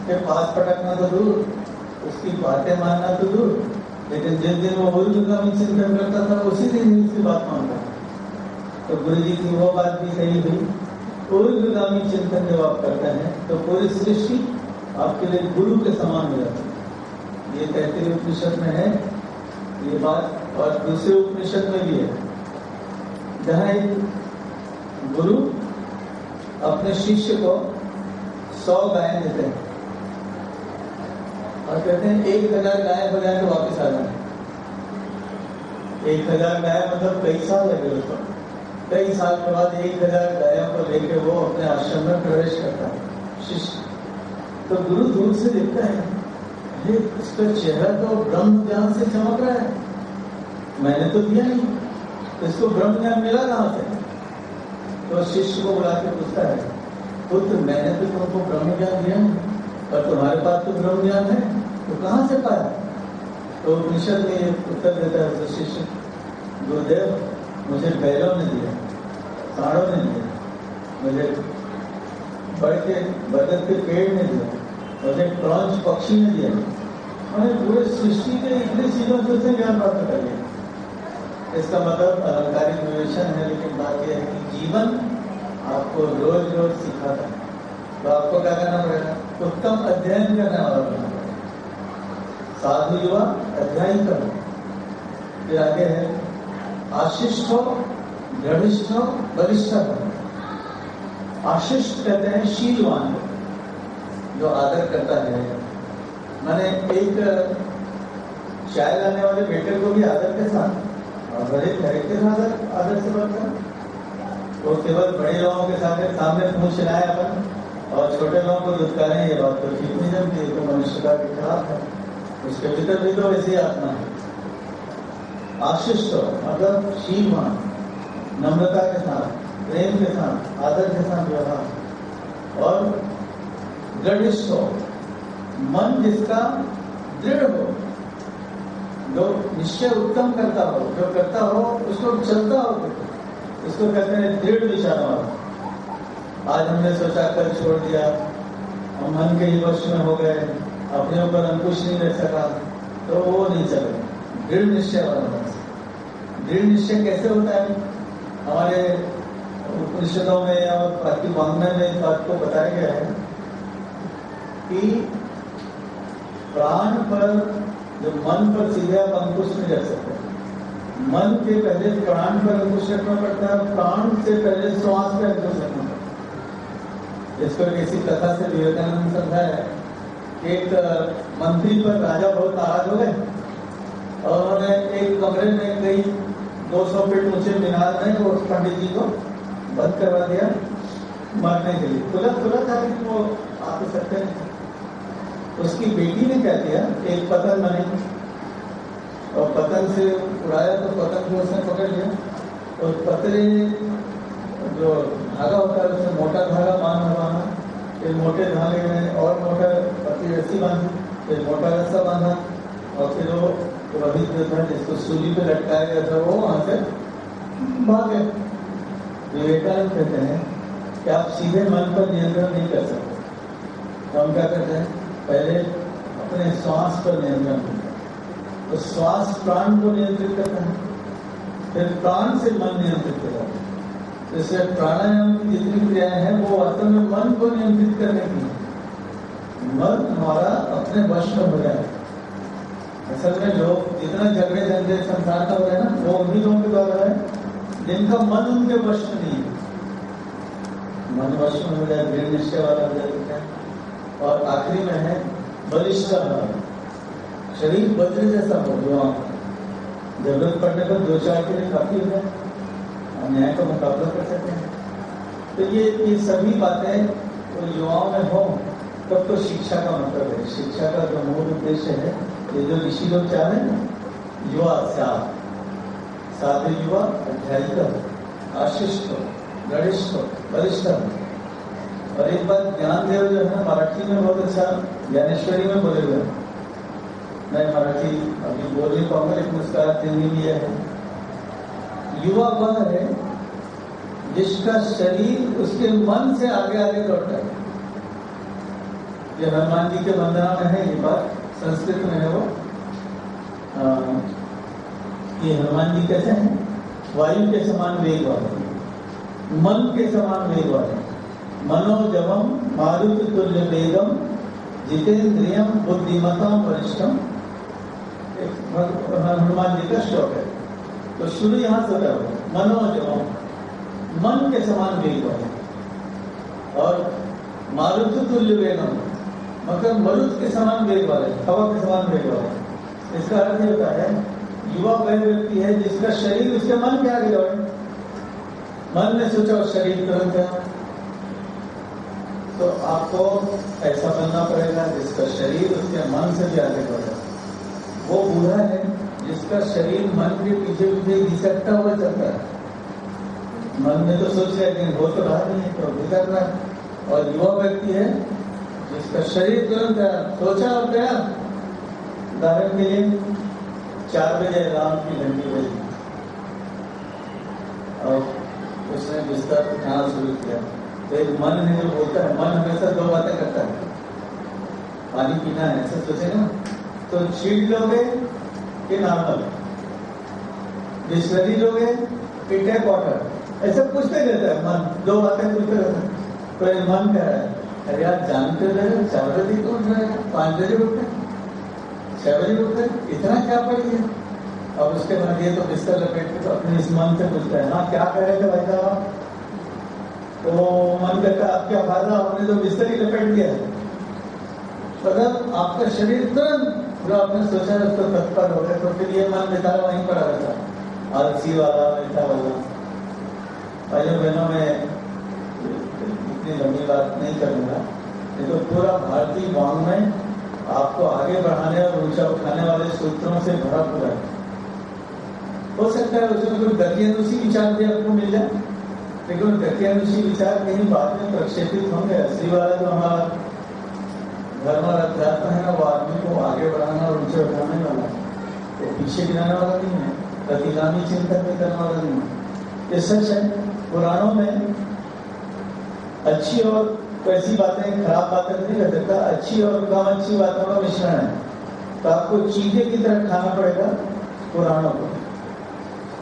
के पास पटकना तो दूर, उसकी बातें मानना तो दूर, लेकिन जिस दिन वो ऊर्ध्वगामी चिंतन करता था उसी दिन ही उसकी बात मानता था। तो गुरु जी की वो बात भी सही हुई, ऊर्ध्वगामी चिंतन जब आप करते हैं तो पूरी सृष्टि आपके लिए गुरु के समान हो जाती है। ये तैत्तिरीय उपनिषद में है ये बात, और दूसरे उपनिषद में भी है, जहाँ एक गुरु अपने शिष्य को 100 गायें देते हैं और कहते हैं 1000 गायें बजा के वापस आ जाए। 1000 गाय मतलब कई साल लगे उसको, कई साल के बाद 1000 गायों को लेकर वो अपने आश्रम में प्रवेश करता है शिष्य। तो गुरु दूर से देखता है, ये इसका चेहरा तो ब्रह्म ज्ञान से चमक रहा है, मैंने तो दिया नहीं, तो इसको ब्रह्म ज्ञान मिला कहां से? तो शिष्य को बुला के पूछता है, पुत्र मैंने तो तुमको ब्रह्म ज्ञान दिया नहीं, और तुम्हारे पास तो ब्रह्म ज्ञान है, तो कहां से पाया? तो उपनिषद में ये उत्तर देता है तो शिष्य, गुरुदेव मुझे बैलों ने दिया, सांडों ने दिया, मुझे बढ़ के बरगद के पेड़ ने दिया, मुझे क्रौंच पक्षी ने दिया, मैंने पूरे सृष्टि के इतनी चीजों से उसे ज्ञान प्राप्त कर लिया। इसका मतलब अलंकारिक विवेचन है, लेकिन बात यह है कि जीवन आपको रोज रोज सिखाता है। तो आपको क्या करना पड़ेगा? उत्तम अध्ययन करने वाला बनना पड़ेगा। साधु युवा अध्यायी करो। फिर आगे है आशिष्ट हो, दृढ़िष्ठ हो, बलिष्ठ हो। आशिष्ट कहते हैं शीलवान जो आदर करता है। मैंने एक चाय लाने वाले बेटे को भी आदर के साथ और बड़े तरीके से आदर से बढ़ता है। वो केवल बड़े लोगों के सामने मुंह चिल्लाए अपन और छोटे लोगों को दुत्कारें, ये बात तो ठीक नहीं जमती, तो मनुष्यता के खिलाफ है। उसके भीतर भी तो ऐसी आत्मा है। आशिष्ट मतलब शीलवान, नम्रता के साथ, प्रेम के साथ, आदर के साथ व्यवहार, और दृढ़िष्ठ हो, मन जिसका दृढ़ हो, जो निश्चय उत्तम करता हो, जो करता हो उसको चलता हो, इसको कहते हैं दृढ़ विचार वाला। आज हमने सोचा कल छोड़ दिया, हम मन के ही वश में हो गए, अपने ऊपर अंकुश नहीं रह सका, तो वो नहीं चलेगा। दृढ़ निश्चय वाला। दृढ़ निश्चय कैसे होता है? हमारे उपनिषदों में और बाकी वाङ्मय में इस बात को बताया गया है कि प्राण पर, जो मन पर सीधे आप अंकुश नहीं रख सकते, मन के पहले प्राण पर अंकुश रखना पड़ता है, प्राण से पहले श्वास पर अंकुश रखना पड़ता है। इसको किसी कथा से विवेकानंद समझाया है। एक मंत्री पर राजा बहुत नाराज हो गए और उन्होंने एक कमरे में कई 200 फीट ऊंचे मीनार में वो पंडित जी को बंद करवा दिया मरने के लिए। खुला था कि वो आ तो सकते हैं। उसकी बेटी ने क्या किया, एक पतंग बनी और पतंग से उड़ाया तो पतंग को उसने पकड़ लिया और पतले जो धागा होता है उसमें मोटा धागा बांधा, फिर मोटे धागे में और मोटा पतली रस्सी बांधी, फिर मोटा रस्सा बांधा, और फिर वो रोहित जो था जिसको सूली पे लटकाया गया था वो वहां से भागे। विवेकानंद कहते हैं कि आप सीधे मन पर नियंत्रण नहीं कर सकते। तो हम क्या करते हैं, पहले अपने श्वास पर नियंत्रण करते हैं, तो श्वास प्राण को नियंत्रित करता है, फिर प्राण से मन नियंत्रित करता है। तो इसलिए प्राणायाम की जितनी क्रियाएं हैं वो वास्तव में मन को नियंत्रित करने की है। मन हमारा अपने वश में हो जाए। असल में जो जितना झगड़े झंझे संसार का हो रहा है ना, वो उन्हीं लोगों के द्वारा है जिनका मन उनके वश में नहीं है। मन वश में हो जाए, दृढ़ निश्चय वाला हो जाए। और आखिरी में है बलिष्ठ, शरीर वज्र जैसा हो, जो जरूरत पड़ने पर 2-4 के लिए काफी हो जाए, अन्याय का मुकाबला कर सकते हैं। तो ये सभी बातें तो युवाओं में हो, तब तो शिक्षा का मतलब है। शिक्षा का जो मूल उद्देश्य है, ये जो ऋषि लोग चाह रहे हैं ना, युवा साधु युवा अध्यायी हो, आशिष्ट हो, गणिष्ठ हो, बलिष्ठ हो। और एक बात ज्ञानदेव जो है ना, मराठी में बहुत अच्छा ज्ञानेश्वरी में बोले हुए हैं। मैं मराठी अभी बोल नहीं पाऊंगा, लेकिन उसका अर्थ हिंदी में है, युवा वह है जिसका शरीर उसके मन से आगे आगे दौड़ता है। ये हनुमान जी के वंदना में है, ये बात संस्कृत में है। वो ये हनुमान जी कैसे हैं? वायु के समान वेग वाले, मन के समान वेग वाले। मनोजवम मारुत तुल्य वेगम जितेंद्रियम बुद्धिमताम वरिष्ठम। हनुमान जी का श्लोक है। तो शुरू यहां से होता है, मनोजवम, मन के समान वेग वाले, और मारुत तुल्य वेगम मतलब मरुत के समान वेग वाले, हवा के समान वेग वाले। इसका अर्थ ये होता है, युवा वह व्यक्ति है जिसका शरीर उसके मन के आगे दौड़े। मन ने सोचा और शरीर तुरंत है। तो आपको ऐसा बनना पड़ेगा जिसका शरीर उसके मन से भी आगे दौड़े। वो बूढ़ा है जिसका शरीर मन के पीछे पीछे घिसकता हुआ चलता है। मन में तो सोच रहे लेकिन वो तो रहा नहीं है, तो भीतर रहा। और युवा व्यक्ति है जिसका शरीर तुरंत है, सोचा और गया। उदाहरण के लिए 4 बजे राम की घंटी बजी और उसने बिस्तर उठाना शुरू किया। तो एक मन है जो बोलता है, मन हमेशा 2 बातें करता है, पानी पीना है, ऐसा सोचे ना। तो चीट लोगे कि नॉर्मल, बिस्लरी लोगे कि टैप वाटर, ऐसा पूछते रहता है मन, 2 बातें पूछते रहता है। तो एक मन कह रहा है, अरे यार जानते रहे 4 बजे तो उठ रहे, 5 बजे उठ रहे, 6 बजे उठ रहे, इतना क्या पड़ी है? अब उसके बाद ये तो बिस्तर लपेट के तो अपने इस मन से पूछता है, हाँ क्या कह रहे थे भाई साहब? तो मन कहता है, अब क्या फायदा, आपने तो बिस्तर ही लपेट दिया। मतलब आपका शरीर तुरंत जो आपने सोचा उसको तत्पर हो गया। तो फिर ये मन बेचारा वहीं पड़ा रहता, आलसी वाला, बैठा वाला। भाइयों बहनों में इतनी लंबी बात नहीं करूंगा, ये तो पूरा भारतीय वाङ्मय आपको आगे बढ़ाने और ऊंचा उठाने वाले सूत्रों से भरा पूरा है। हो सकता है उसमें कोई गत्यनुषी विचार भी आपको मिल जाए, लेकिन गत्यनुषी विचार कहीं बाद में प्रक्षेपित होंगे। असली वाला जो हमारा धर्म और अध्यात्म है ना, वो आदमी को आगे बढ़ाना और ऊंचे उठाने वाला है, वो पीछे गिराने वाला नहीं है, प्रतिगामी चिंतन भी करने वाला नहीं है। ये सच है। पुराणों में अच्छी और ऐसी बातें, खराब बातें नहीं रह सकता, अच्छी और कम अच्छी बातों का मिश्रण है। तो आपको चीटे की तरह खाना पड़ेगा पुराणों को।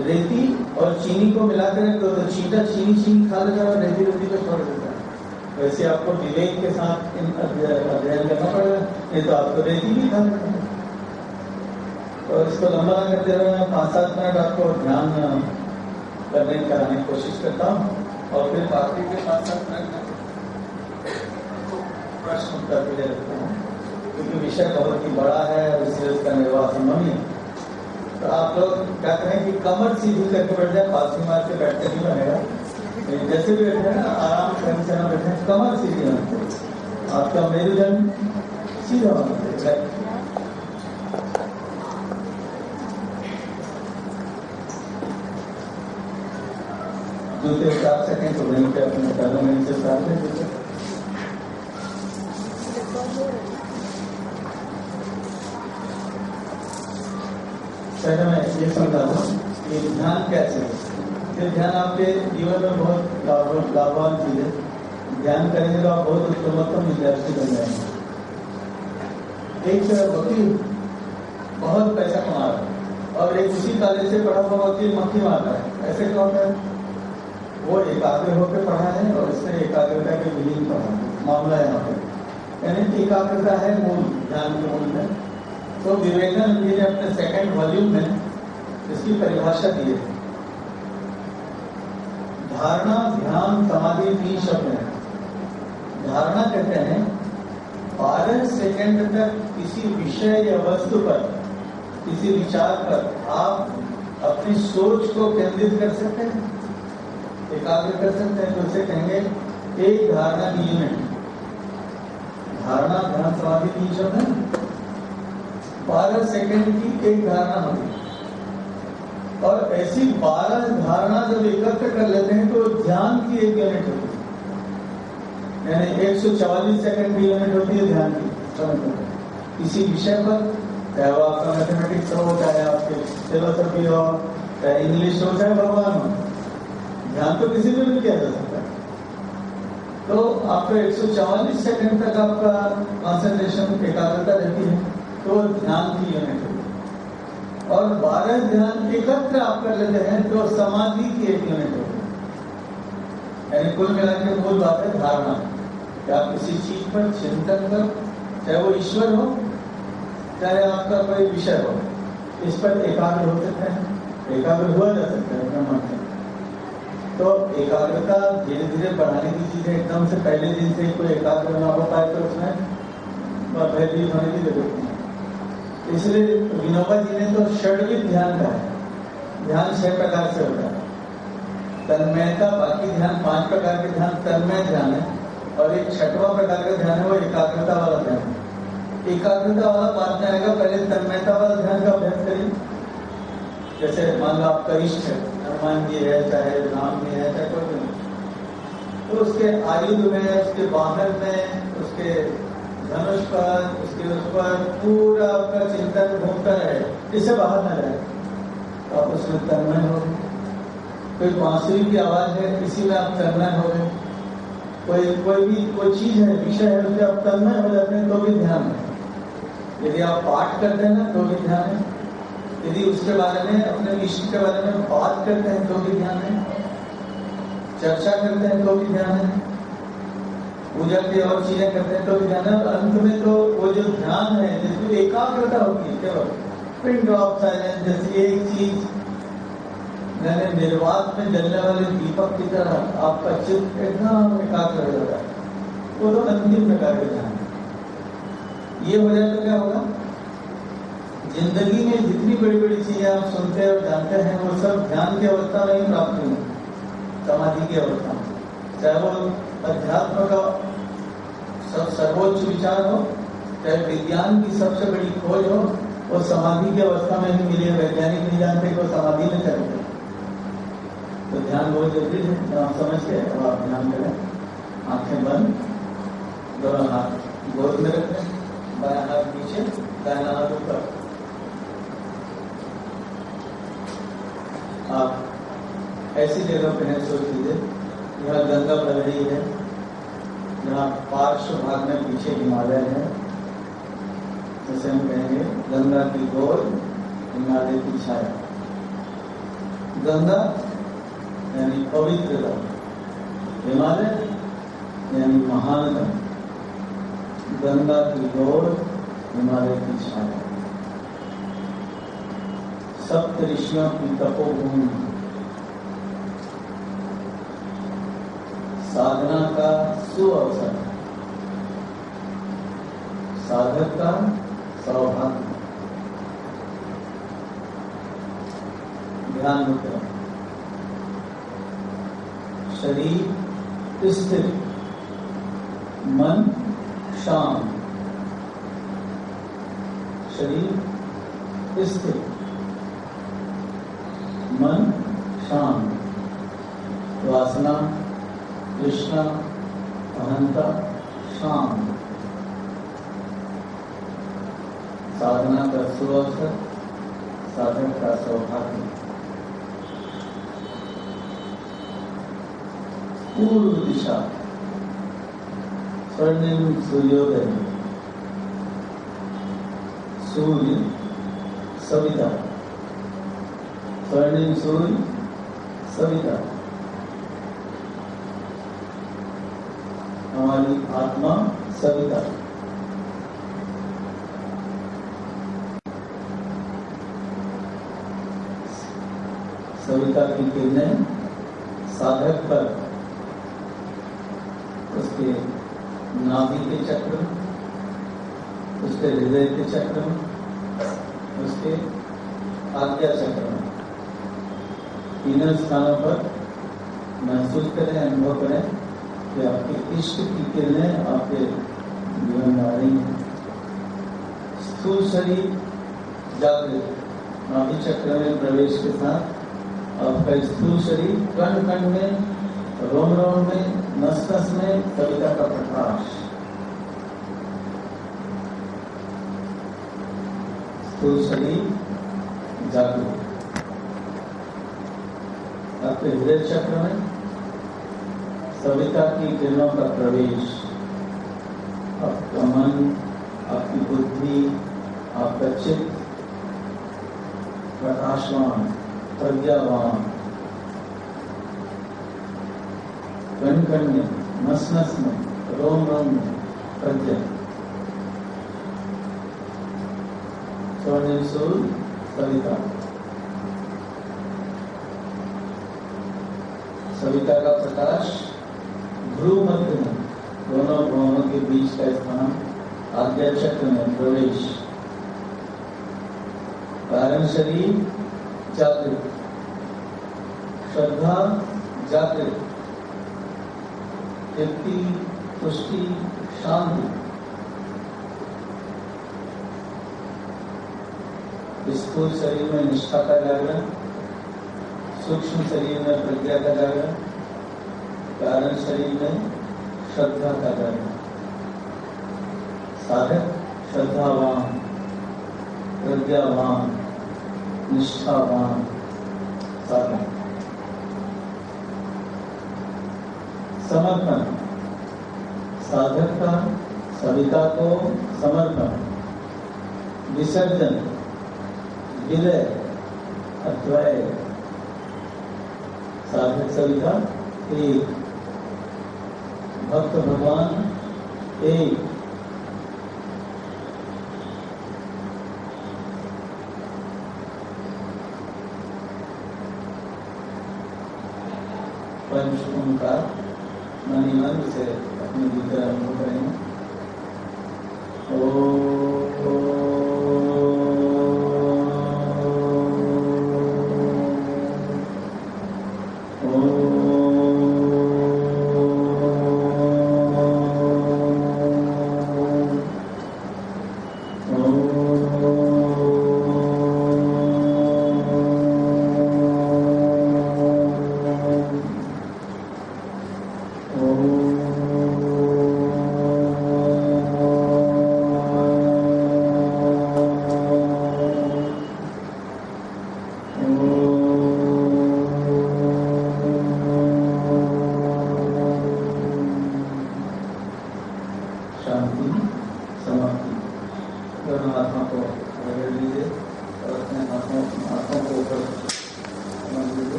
रेती और चीनी को मिलाकर तो चीटा चीनी खा लेगा और रेती को छोड़ देता है। वैसे आपको विवेक के साथ अध्ययन करना पड़ेगा, नहीं तो आपको रेती भी खा लेगा। तो इसको लंबा ना करते हुए मैं 5-7 मिनट आपको ध्यान करने कराने की कोशिश करता हूँ, और फिर बाकी के 5-7 मिनट प्रश्न उत्तर के लिए रखता हूँ, क्योंकि विषय बहुत ही बड़ा है और इसलिए उसका निर्वाह संभव नहीं है। तो आप लोग क्या करें कि कमर सीधी करके बैठ जाए, पालसी मार के बैठते नहीं बनेगा। जैसे भी बैठे ना, आराम से ना बैठे, कमर सीधी होना चाहिए, आपका मेरुदंड सीधा होना चाहिए। जूते उतार सकें तो वहीं पे अपने पैरों में नीचे उतार लें जूते। पहले मैं ये समझा दूं कि ध्यान कैसे है। ये ध्यान आपके जीवन में बहुत लाभवान चीज है। ध्यान करेंगे तो आप बहुत उत्तमोत्तम विद्यार्थी बन जाएंगे। एक वकील बहुत पैसा कमा रहा है और एक उसी कॉलेज से पढ़ा हुआ वकील मक्खी मार रहा है, ऐसे क्या होता है? वो एकाग्र होकर पढ़ा है और इसने एकाग्रता के विलीन पढ़ा, मामला है यहाँ पे। यानी एकाग्रता है मूल, ध्यान के मूल में। तो विवेकानंद जी ने अपने 2nd वॉल्यूम में इसकी परिभाषा दी है। धारणा, ध्यान, समाधि 3 शब्द हैं। धारणा कहते हैं 12 सेकंड तक किसी विषय या वस्तु पर, किसी विचार पर आप अपनी सोच को केंद्रित कर सकते हैं, एकाग्र कर सकते हैं। तो उसे कहेंगे एक धारणा की यूनिट। धारणा, ध्यान, समाधि 3 शब्द है। 12 सेकंड की एक धारणा होगी, और ऐसी 12 धारणा जब एकत्र कर लेते हैं तो ध्यान की एक यूनिट होती है। यानी 144 सेकंड की यूनिट होती है ध्यान की। किसी विषय पर, चाहे वो आपका मैथमेटिक्स हो, चाहे आपके फिलोसफी हो, चाहे इंग्लिश हो, चाहे भगवान हो, ध्यान तो किसी में भी किया जा सकता है। तो आपका 144 सेकंड तक आपका कंसंट्रेशन, एकाग्रता रहती है, तो ध्यान की यूनिट है। और 12 ध्यान एकत्र आप कर लेते हैं तो समाधि की एक यूनिट होगी। यानी कुल मिला के मूल बात है धारणा कि आप किसी चीज पर चिंतन करो, चाहे वो ईश्वर हो चाहे आपका कोई विषय हो, इस पर एकाग्र हो सकते हैं, एकाग्र हुआ जा सकता है अपने मन में। तो एकाग्रता धीरे धीरे बढ़ाने की चीज है। एकदम से पहले दिन से कोई एकाग्र ना हो पाए तो उसमें भयभीत होने की जरूरत नहीं। इसलिए विनोबा जी ने तो षड्विध ध्यान का है, ध्यान 6 प्रकार से होता है। तन्मयता, बाकी ध्यान 5 प्रकार के ध्यान तन्मय ध्यान है, और एक 6वां प्रकार का ध्यान है वो एकाग्रता वाला ध्यान है। एकाग्रता वाला बाद में आएगा, पहले तन्मयता वाला ध्यान का अभ्यास करिए। जैसे मान लो आपका इष्ट है, हनुमान जी है, चाहे राम जी है, चाहे कोई भी, तो उसके आयुध में, उसके वाहन में, उसके धनुष पर, उसके उस पर पूरा आपका चिंतन घूमता है, इससे बाहर न जाए, तो आप उसमें तन्मय हो गए। कोई बांसुरी की आवाज है, इसी में आप तन्मय हो गए। कोई चीज है, विषय है, उससे आप तन्मय हो जाते हैं तो भी ध्यान है। यदि आप पाठ करते हैं ना तो भी ध्यान है, यदि उसके बारे में, अपने इष्ट के बारे में बात करते हैं तो भी ध्यान है, चर्चा करते हैं तो भी ध्यान है, पूजा की और चीजें करते हैं तो भी ध्यान है। और अंत में तो वो जो ध्यान है जिसमें एकाग्रता होती है, केवल पिन ड्रॉप साइलेंस, जैसी एक चीज मैंने निर्वात में जलने वाले दीपक की तरह आपका चित्त एकदम एकाग्र हो जाता है, वो तो अंतिम प्रकार का ध्यान है। ये हो जाए तो क्या होगा, जिंदगी में जितनी बड़ी बड़ी चीजें आप सुनते और जानते हैं वो सब ध्यान की अवस्था में ही प्राप्त हुई, समाधि की अवस्था में। चाहे वो अध्यात्म का सर्वोच्च विचार हो, चाहे विज्ञान की सबसे बड़ी खोज हो, वो समाधि की अवस्था में ही मिली है। वैज्ञानिक नहीं जानते कि वो समाधि में चलते। तो ध्यान बहुत जरूरी है, आप समझ के अब आप ध्यान करें। आंखें बंद, दोनों हाथ गोद में रखें, बायां हाथ नीचे, दाहिना हाथ ऊपर। आप ऐसी जगह पर है, सोच लीजिए यहाँ गंगा बह रही है, यहाँ पार्श्व भाग में पीछे हिमालय है, जैसे हम कहेंगे गंगा की गोद, हिमालय की छाया। गंगा यानी पवित्रता, हिमालय यानी महानता। गंगा की गोद, हिमालय की छाया, सप्त ऋषियों की तपोभूमि, साधना का सुअवसर, साधक का सौभाग्य। ध्यान मुद्रा, शरीर स्थिर, मन शांत। शरीर स्थिर, मन शांत। वासना, तृष्णा, अहंता शांत। साधना का सुअवसर, साधक का सौभाग्य। पूर्व दिशा, स्वर्णिम सूर्योदय, सूर्य सविता, स्वर्णिम सूर्य सविता। हमारी आत्मा सविता। सविता की किरणें साधक पर, उसके नाभि के चक्र, उसके हृदय के चक्र, उसके आज्ञा चक्र में, तीनों स्थानों पर महसूस करें, अनुभव करें कि आपके इष्ट की किरणें आपके जीवन में आ रही हैं। स्थूल शरीर जागृत, नाभि चक्र में प्रवेश के साथ आपका स्थूल शरीर कण कण में, रोम रोम में, नस नस में सविता का प्रकाश। स्थूल शरीर जागृत। आपके हृदय चक्र में सविता की किरणों का प्रवेश। आपका मन, आपकी बुद्धि, आपका चित्त प्रकाशवान, प्रज्ञावान, कण कण में, नस नस में, रोम रोम में प्रज्ञा। स्वर्णिम सूर्य सविता, सविता का प्रकाश ध्रुव मध्य में, दोनों भ्रमणों के बीच का स्थान, आज्ञा चक्र में प्रवेश। कारण शरीर जागृत, श्रद्धा जागृत, तृप्ति, तुष्टि, शांति। स्थूल शरीर में निष्ठा का जागरण, सूक्ष्म शरीर में प्रज्ञा का जागरण, कारण शरीर में श्रद्धा का जागरण। साधक श्रद्धावान, प्रज्ञावान, निष्ठावान साधक। समर्पण, साधक का सविता को समर्पण। विसर्जन, विलय, अद्वय। साधक सविता एक, भक्त भगवान एक। पंच ओंकार मनी मन से अपने भीतर अनुभव करेंगे।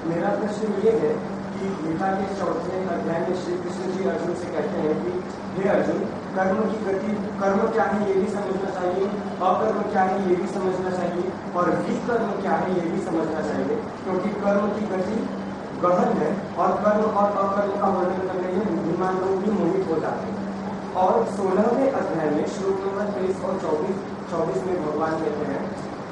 मेरा प्रश्न ये है कि गीता के 4वें अध्याय में श्री कृष्ण जी अर्जुन से कहते हैं कि हे अर्जुन, कर्म की गति, कर्म क्या है ये भी समझना चाहिए, अकर्म क्या है ये भी समझना चाहिए, और विकर्म क्या है ये भी समझना चाहिए, क्योंकि कर्म की गति गहन है और कर्म और अकर्म का वर्णन करने में बुद्धिमान लोग भी मोहित हो जाते हैं। और 16वें अध्याय में श्लोक नंबर 23 और 24 में भगवान कहते हैं,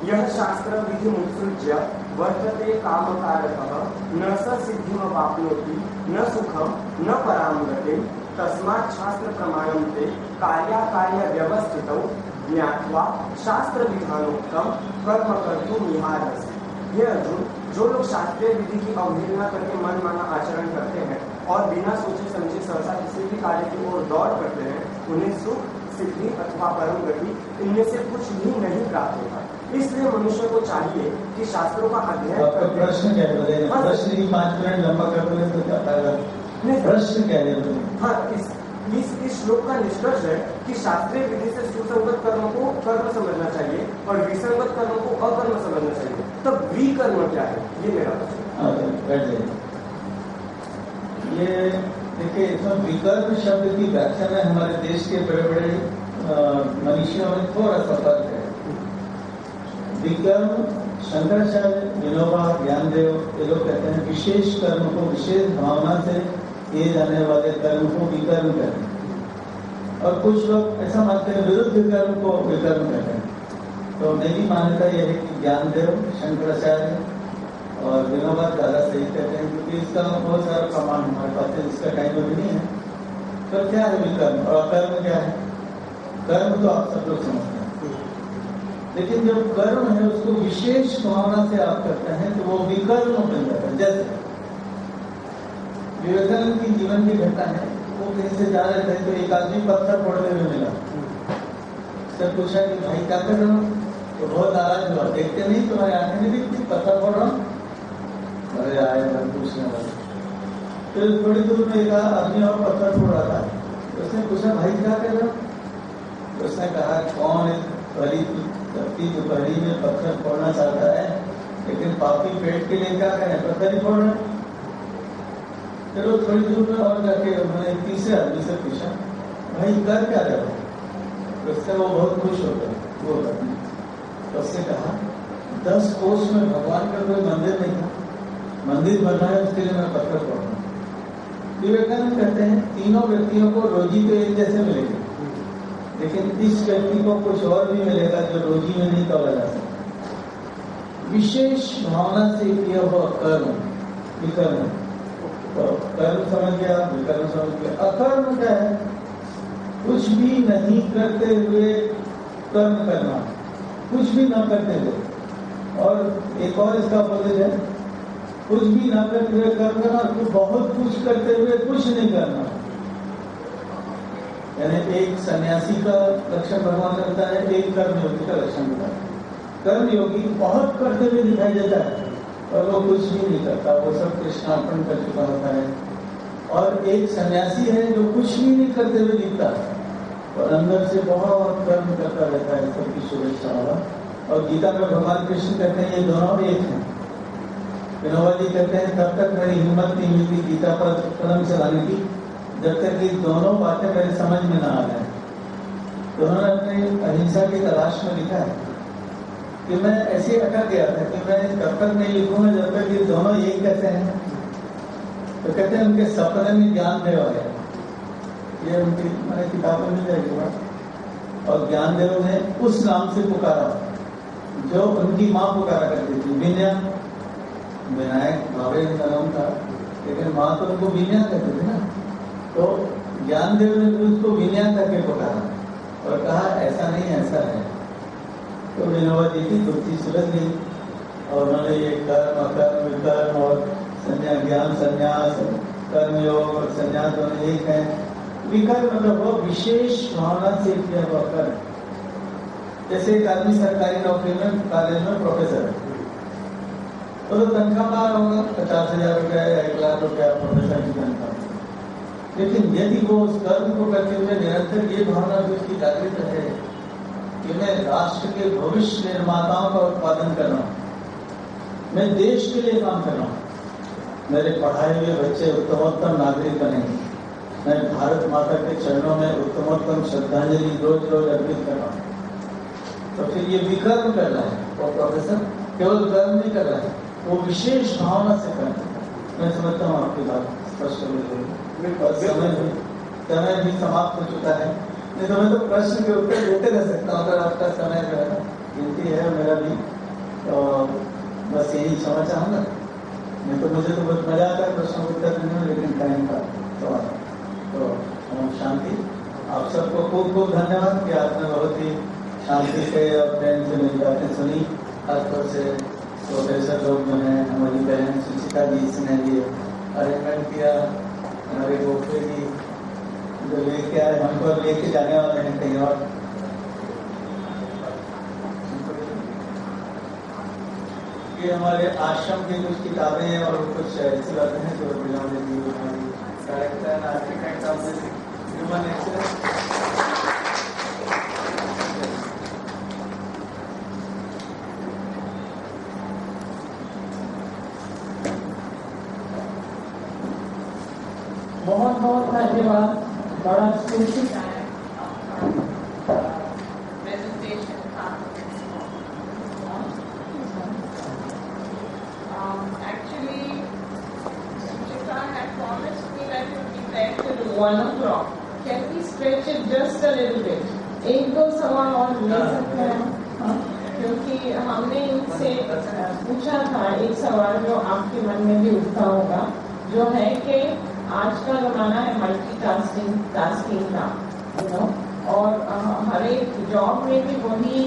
यह शास्त्र विधि मुत्सृज्य वर्तते कामकारकः न स सिद्धिमवाप्नोति न सुखम न परां गतिं तस्मात् शास्त्र प्रमाणं ते कार्याकार्य व्यवस्थितौ ज्ञात्वा शास्त्र विधानोक्तम कर्म कर्तुम् इहार्हसि। हे अर्जुन, जो लोग शास्त्रीय विधि की अवहेलना करके मन माना आचरण करते हैं और बिना सोचे समझे सहसा किसी भी कार्य की ओर दौड़ पड़ते हैं, उन्हें सुख, सिद्धि अथवा परम गति इनमें से कुछ भी नहीं प्राप्त होता। इसलिए मनुष्य को चाहिए कि शास्त्रों का अध्ययन। आपका प्रश्न क्या है? प्रश्न ही 5 मिनट लंबा कर बोले तो क्या फायदा? प्रश्न क्या है? हाँ, इस श्लोक का निष्कर्ष है कि शास्त्रीय विधि से सुसंगत कर्म को कर्म समझना चाहिए और विसंगत कर्म को अकर्म समझना चाहिए। तब विकर्म क्या है, ये मेरा प्रश्न। ये देखिए, इसमें विकल्प शब्द की व्याख्या में हमारे देश के बड़े बड़े मनीषियों में थोड़ा सा फर्क है। विकर्म, शंकराचार्य, विनोबा, ज्ञानदेव, ये लोग कहते हैं विशेष कर्म को, विशेष भावना से किए जाने वाले कर्म को विकर्म कहते हैं। और कुछ लोग ऐसा मानते हैं विरुद्ध कर्म को विकर्म कहते हैं। तो मेरी मान्यता यह है कि ज्ञानदेव, शंकराचार्य और विनोबा ज़्यादा सही कहते हैं, क्योंकि इसका बहुत सारा प्रमाण हमारे पास है, इसका टाइम अभी नहीं है। तो क्या है विकर्म और अकर्म क्या है? कर्म तो आप सब लोग समझते हैं, लेकिन जब कर्म है उसको विशेष भावना से आप करते हैं तो वो विकर्म बन जाता है। जैसे विवेकानंद की जीवन की घटना है, वो कहीं से जा रहे थे तो एक आदमी पत्थर फोड़ते हुए मिला। सर पूछा कि भाई क्या कर रहे हो? तो बहुत नाराज हुआ, देखते नहीं तुम्हारी आंखें नहीं दिखती, पत्थर फोड़ रहा हूँ। अरे आए पूछने वाले। फिर थोड़ी दूर में एक आदमी और पत्थर फोड़ रहा था, तो उसने पूछा भाई क्या कर रहे हो? तो उसने कहा कौन भरी दोपहरी में पत्थर फोड़ना चाहता है, लेकिन पापी पेट के लिए क्या करें, पत्थर ही फोड़ रहे। चलो थोड़ी दूर में और जाके उन्होंने तीसरे आदमी से पूछा भाई कर क्या रहे हो? तो उससे वो बहुत खुश हो गए वो आदमी। तो उसने कहा 10 कोस में भगवान का कोई मंदिर नहीं था, मंदिर बनना है उसके लिए मैं पत्थर फोड़ रहा हूँ। विवेकानंद कहते हैं तीनों व्यक्तियों को रोजी तो एक जैसे मिलेगी, लेकिन इस व्यक्ति को कुछ और भी मिलेगा जो रोजी में नहीं तोला जा सकता। विशेष भावना से किया हुआ कर्म विकर्म। तो कर्म समझ गया, विकर्म समझ गया। अकर्म क्या है? कुछ भी नहीं करते हुए कर्म करना, कुछ भी ना करते हुए। और एक और इसका अपोजिट है, कुछ भी ना करते हुए कर्म करना, तो बहुत कुछ करते हुए कुछ नहीं करना। यानी एक सन्यासी का लक्षण भगवान करता है, एक कर्मयोगी का लक्षण होता है। कर्मयोगी बहुत करते हुए दिखाई देता है और वो कुछ भी नहीं करता, वो सब कृष्णार्पण कर चुका होता है। और एक सन्यासी है जो कुछ भी नहीं करते हुए दिखता है और अंदर से बहुत कर्म करता रहता है, सबकी शुभेच्छा वाला। और गीता में भगवान कृष्ण कहते हैं ये दोनों एक हैं। विनोबा जी कहते हैं तब तक मेरी हिम्मत नहीं मिलती गीता पर कदम चलाने की जब तक ये दोनों बातें मेरे समझ में ना आ जाए। तो उन्होंने अपने अहिंसा की तलाश में लिखा है कि मैं ऐसे अटक गया था कि मैं तब तक नहीं लिखूंगा जब तक ये दोनों एक कहते हैं। तो कहते हैं उनके सपने में ज्ञानदेव आ गया, ये उनकी मैंने किताब में मिल जाएगी। और ज्ञानदेव ने उस नाम से पुकारा जो उनकी माँ पुकारा करती थी, विनया। विनायक भावे का नाम था, लेकिन माँ तो उनको विनया कहते थे ना। तो ज्ञानदेव ने उसको विनया करके पुकारा और कहा ऐसा नहीं ऐसा है। तो विनोबा जी की दुखी सुलझ गई और उन्होंने ये कर्म अकर्म विकर्म और संन्यास, ज्ञान संन्यास, कर्मयोग और संन्यास दोनों एक है। विकर्म मतलब वो विशेष भावना से किया हुआ कर्म। जैसे एक आदमी सरकारी नौकरी में कॉलेज में प्रोफेसर है, तो तनख्वाह होगा 50,000 रुपया या 1 लाख रुपया प्रोफेसर की तनख्वाह। लेकिन यदि वो उस कर्म को करते हुए निरंतर ये भावना भी उसकी जागृत है कि मैं राष्ट्र के भविष्य निर्माताओं का उत्पादन कर रहा हूँ, मैं देश के लिए काम कर रहा हूँ, मेरे पढ़ाए हुए बच्चे उत्तमोत्तम नागरिक बनेंगे, मैं भारत माता के चरणों में उत्तमोत्तम श्रद्धांजलि रोज रोज अर्पित कर रहा हूँ। तो फिर ये विकर्म कर रहा है, वो प्रोफेसर केवल कर्म नहीं कर रहा है, वो विशेष भावना से कर रहा है। मैं समझता हूँ आपकी बात स्पष्ट हो गई। समय भी समाप्त हो चुका है, नहीं तो मैं तो प्रश्न के उत्तर देते रह सकता हूँ अगर आपका समय जो है गिनती है मेरा भी। तो बस यही क्षमा चाहूँगा, नहीं तो मुझे तो बहुत मजा आता है प्रश्न उत्तर देने में, लेकिन टाइम का सवाल। तो ओम शांति। आप सबको खूब खूब धन्यवाद कि आपने बहुत ही शांति से और प्रेम से मेरी बातें सुनी। खासतौर से प्रोफेसर लोग जो हैं, हमारी बहन सुचिता जी, इसने भी अरेंजमेंट किया, हमारे गोखले जी जो लेके आए, हमको लेके जाने वाले हैं कहीं और। ये हमारे आश्रम की कुछ किताबें और कुछ ऐसी बातें हैं जो बिलोंग जी हमारी director and architect of this human excellence. बहुत बहुत धन्यवाद। बड़ा सूचित actually, Suchita had promised me that it would be back till 1 o'clock. Can we stretch it just a little bit, एक दो सवाल और ले सकते हैं क्योंकि हमने इनसे पूछा था एक सवाल जो आपके मन में भी उठता होगा, जो है कि आज का जमाना है टास्किंग का, और हर एक जॉब में भी वही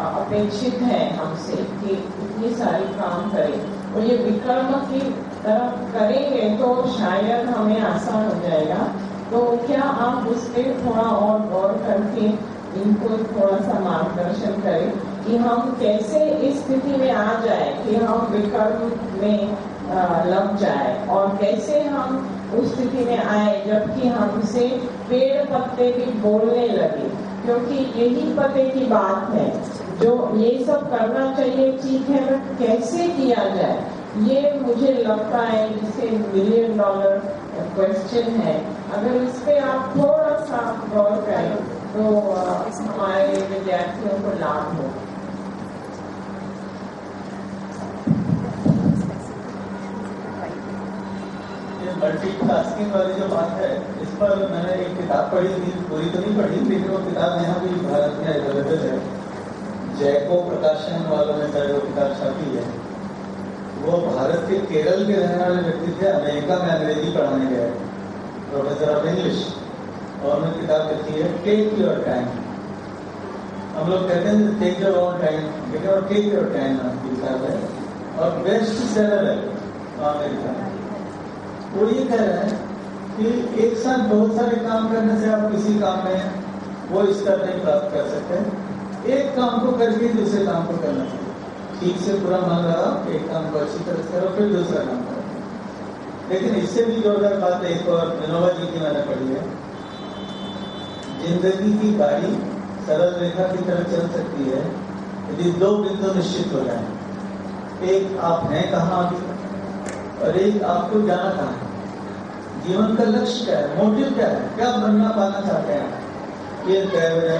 अपेक्षित है हमसे कि इतनी सारी काम करें, और ये विकर्म की तरफ करेंगे तो शायद हमें आसान हो जाएगा। तो क्या आप उस पर थोड़ा और गौर करके इनको थोड़ा सा मार्गदर्शन करें कि हम कैसे इस स्थिति में आ जाए कि हम विकर्म में लग जाए, और कैसे हम उस स्थिति में आए जबकि हमसे पेड़ पत्ते भी बोलने लगे, क्योंकि यही पते की बात है। जो ये सब करना चाहिए ठीक है, बट कैसे किया जाए ये मुझे लगता है जिसे $1,000,000 क्वेश्चन है। अगर इस पे आप थोड़ा सा गौर करें तो हमारे विद्यार्थियों को लाभ हो। मल्टीटास्किंग वाली जो बात है, इस पर मैंने एक किताब पढ़ी थी, पूरी तो नहीं पढ़ी, लेकिन वो किताब यहाँ भी भारत में अवेलेबल है। जैको प्रकाशन वालों ने शायद वो किताब छापी है। वो भारत के केरल के रहने वाले व्यक्ति थे, अमेरिका में अंग्रेजी पढ़ाने गए, प्रोफेसर ऑफ इंग्लिश, और उन्होंने किताब लिखी है टेक योर टाइम। हम लोग कहते हैं टेक योर ओन टाइम, लेकिन और टेक योर टाइम नाम की किताब है, और बेस्ट सेलर है अमेरिका में। वो ये कह रहे हैं कि एक साथ बहुत सारे काम करने से आप किसी काम में वो स्तर नहीं प्राप्त कर सकते। एक काम को करके दूसरे काम को करना चाहिए, ठीक से पूरा मन लगाओ, एक काम को अच्छी तरह से करो, फिर दूसरा काम करो। लेकिन इससे भी जोरदार बात एक और विनोबा जी की मैंने पढ़ी है, जिंदगी की गाड़ी सरल रेखा की तरह चल सकती है यदि दो बिंदु निश्चित हो जाए, एक आप हैं कहाँ अभी और एक आपको जाना कहाँ है। जीवन का लक्ष्य क्या है, मोटिव क्या है, क्या बनना पाना चाहते हैं, ये तय है,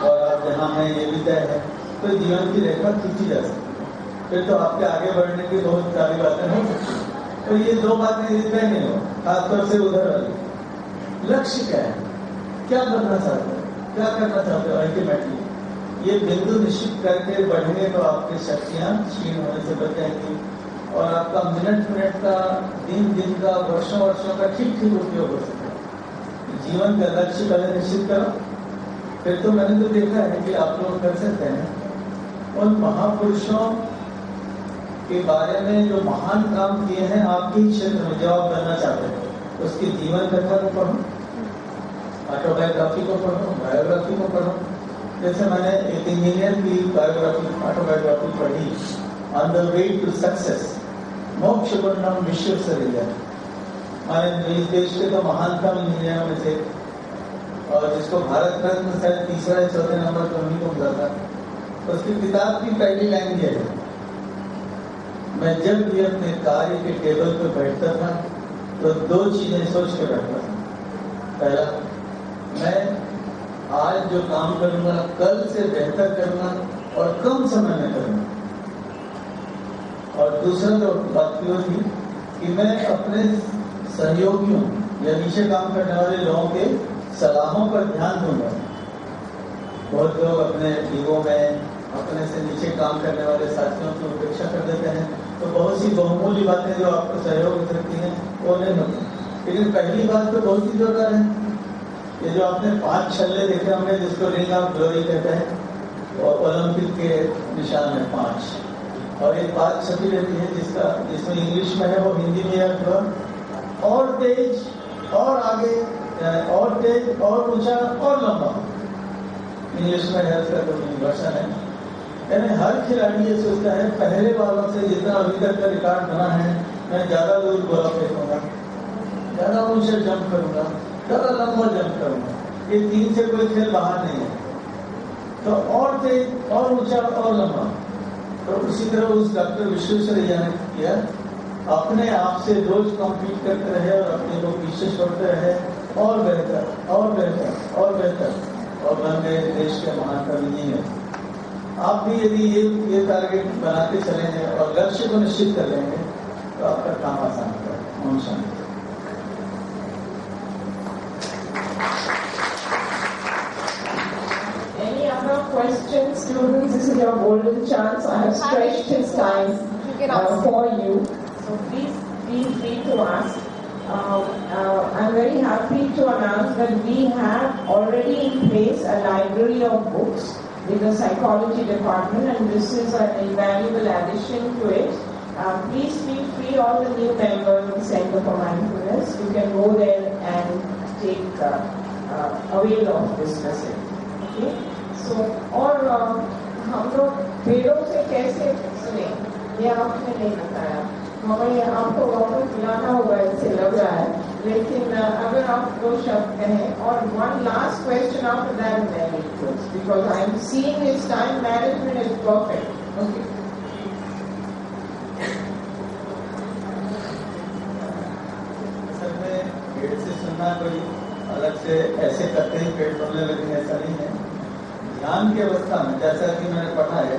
और आप जहाँ हैं ये भी तय है, तो जीवन की रेखा खींची जा सकती है। फिर तो आपके आगे बढ़ने की बहुत सारी बातें हो सकती हैं। तो ये दो बातें तय नहीं हो, खासतौर से उधर वाली। लक्ष्य क्या है, क्या बनना चाहते हो, क्या करना चाहते हो अल्टीमेटली, ये बिंदु निश्चित करके बढ़ेंगे तो आपकी शक्तियाँ क्षीण होने से बच जाएंगी, और आपका मिनट मिनट का, दिन दिन का, वर्षों वर्षों का ठीक ठीक उपयोग हो सकता है। जीवन का लक्ष्य पहले निश्चित करो, फिर तो मैंने तो देखा है कि आप लोग कर सकते हैं उन महापुरुषों के बारे में जो महान काम किए हैं आपके क्षेत्र में, जो आप बनना चाहते हैं, उसकी जीवन कथा को पढ़ो, ऑटोबायोग्राफी को पढ़ो, बायोग्राफी को पढ़ो। जैसे मैंने एक इंजीनियर की बायोग्राफी, ऑटोबायोग्राफी पढ़ी, on the way to success, Mokshagundam Visvesvaraya. हमारे देश के तो महानतम इंजीनियरों में से, और जिसको भारत रत्न शायद तीसरा या चौथे नंबर पर उन्हीं को मिला था। उसकी किताब की पहली लाइन ये है, मैं जब भी अपने कार्य के टेबल पर बैठता था तो दो चीजें सोच के बैठता था। पहला, मैं आज जो काम करूंगा कल से बेहतर करूंगा और कम समय में करूंगा। और दूसरा जो बात की वो थी कि मैं अपने सहयोगियों या नीचे काम करने वाले लोगों के सलाहों पर ध्यान दूंगा। बहुत लोग अपने ईगो में अपने से नीचे काम करने वाले साथियों की उपेक्षा कर देते हैं, तो बहुत सी बहुमूल्य बातें जो आपको सहयोग हो सकती हैं वो नहीं होती। लेकिन पहली बात तो बहुत ही जोरदार है, ये जो आपने 5 छल्ले देखे होंगे जिसको रिंग ऑफ ग्लोरी कहते हैं, और ओलंपिक के निशान है 5, और एक बात छपी रहती है जिसमें इंग्लिश में है, वो हिंदी में है और तेज और आगे और तेज और ऊंचा और लंबा। इंग्लिश में है, उसका कोई वर्षन है। यानी हर खिलाड़ी ये सोचता है पहले वालों से जितना अभी तक का रिकॉर्ड बना है, मैं ज्यादा दूर गोला फेंकूंगा, ज्यादा ऊंचे जंप करूंगा, ज्यादा लंबा जंप करूंगा। ये 3 से कोई खेल बाहर नहीं है। तो और तेज और ऊंचा और लंबा। तो उसी तरह उस डॉक्टर विश्वेश्वरैया ने किया, अपने आप से रोज कम्पीट करते रहे और अपने को पीछे छोड़ते रहे, और बेहतर और बेहतर और बेहतर, और बन गए देश के महान इंजीनियर। आप भी यदि ये टारगेट बनाते चलेंगे और लक्ष्य को निश्चित कर लेंगे तो आपका काम आसान होगा। Om Shanti. questions, students, this is your golden chance. I have stretched his time for you. So please feel free to ask. I'm very happy to announce that we have already in place a library of books with the psychology department, and this is an invaluable addition to it. Please feel free, all the new members of the Center for Mindfulness, you can go there and take avail of this facility. Okay? So, और हम लोग पेड़ों से कैसे सुने, ये आपने नहीं बताया, हमें आपको वापस बुलाना होगा ऐसे लग रहा है, लेकिन अगर आप 2 शब्द कहें, और one last question after that very good, because I am seeing this time management is perfect. Okay. असल में पेड़ से सुनना कोई अलग से ऐसे करते ही पेड़ बोलने लगे ऐसा नहीं है। ध्यान की अवस्था में जैसा कि मैंने पढ़ा है,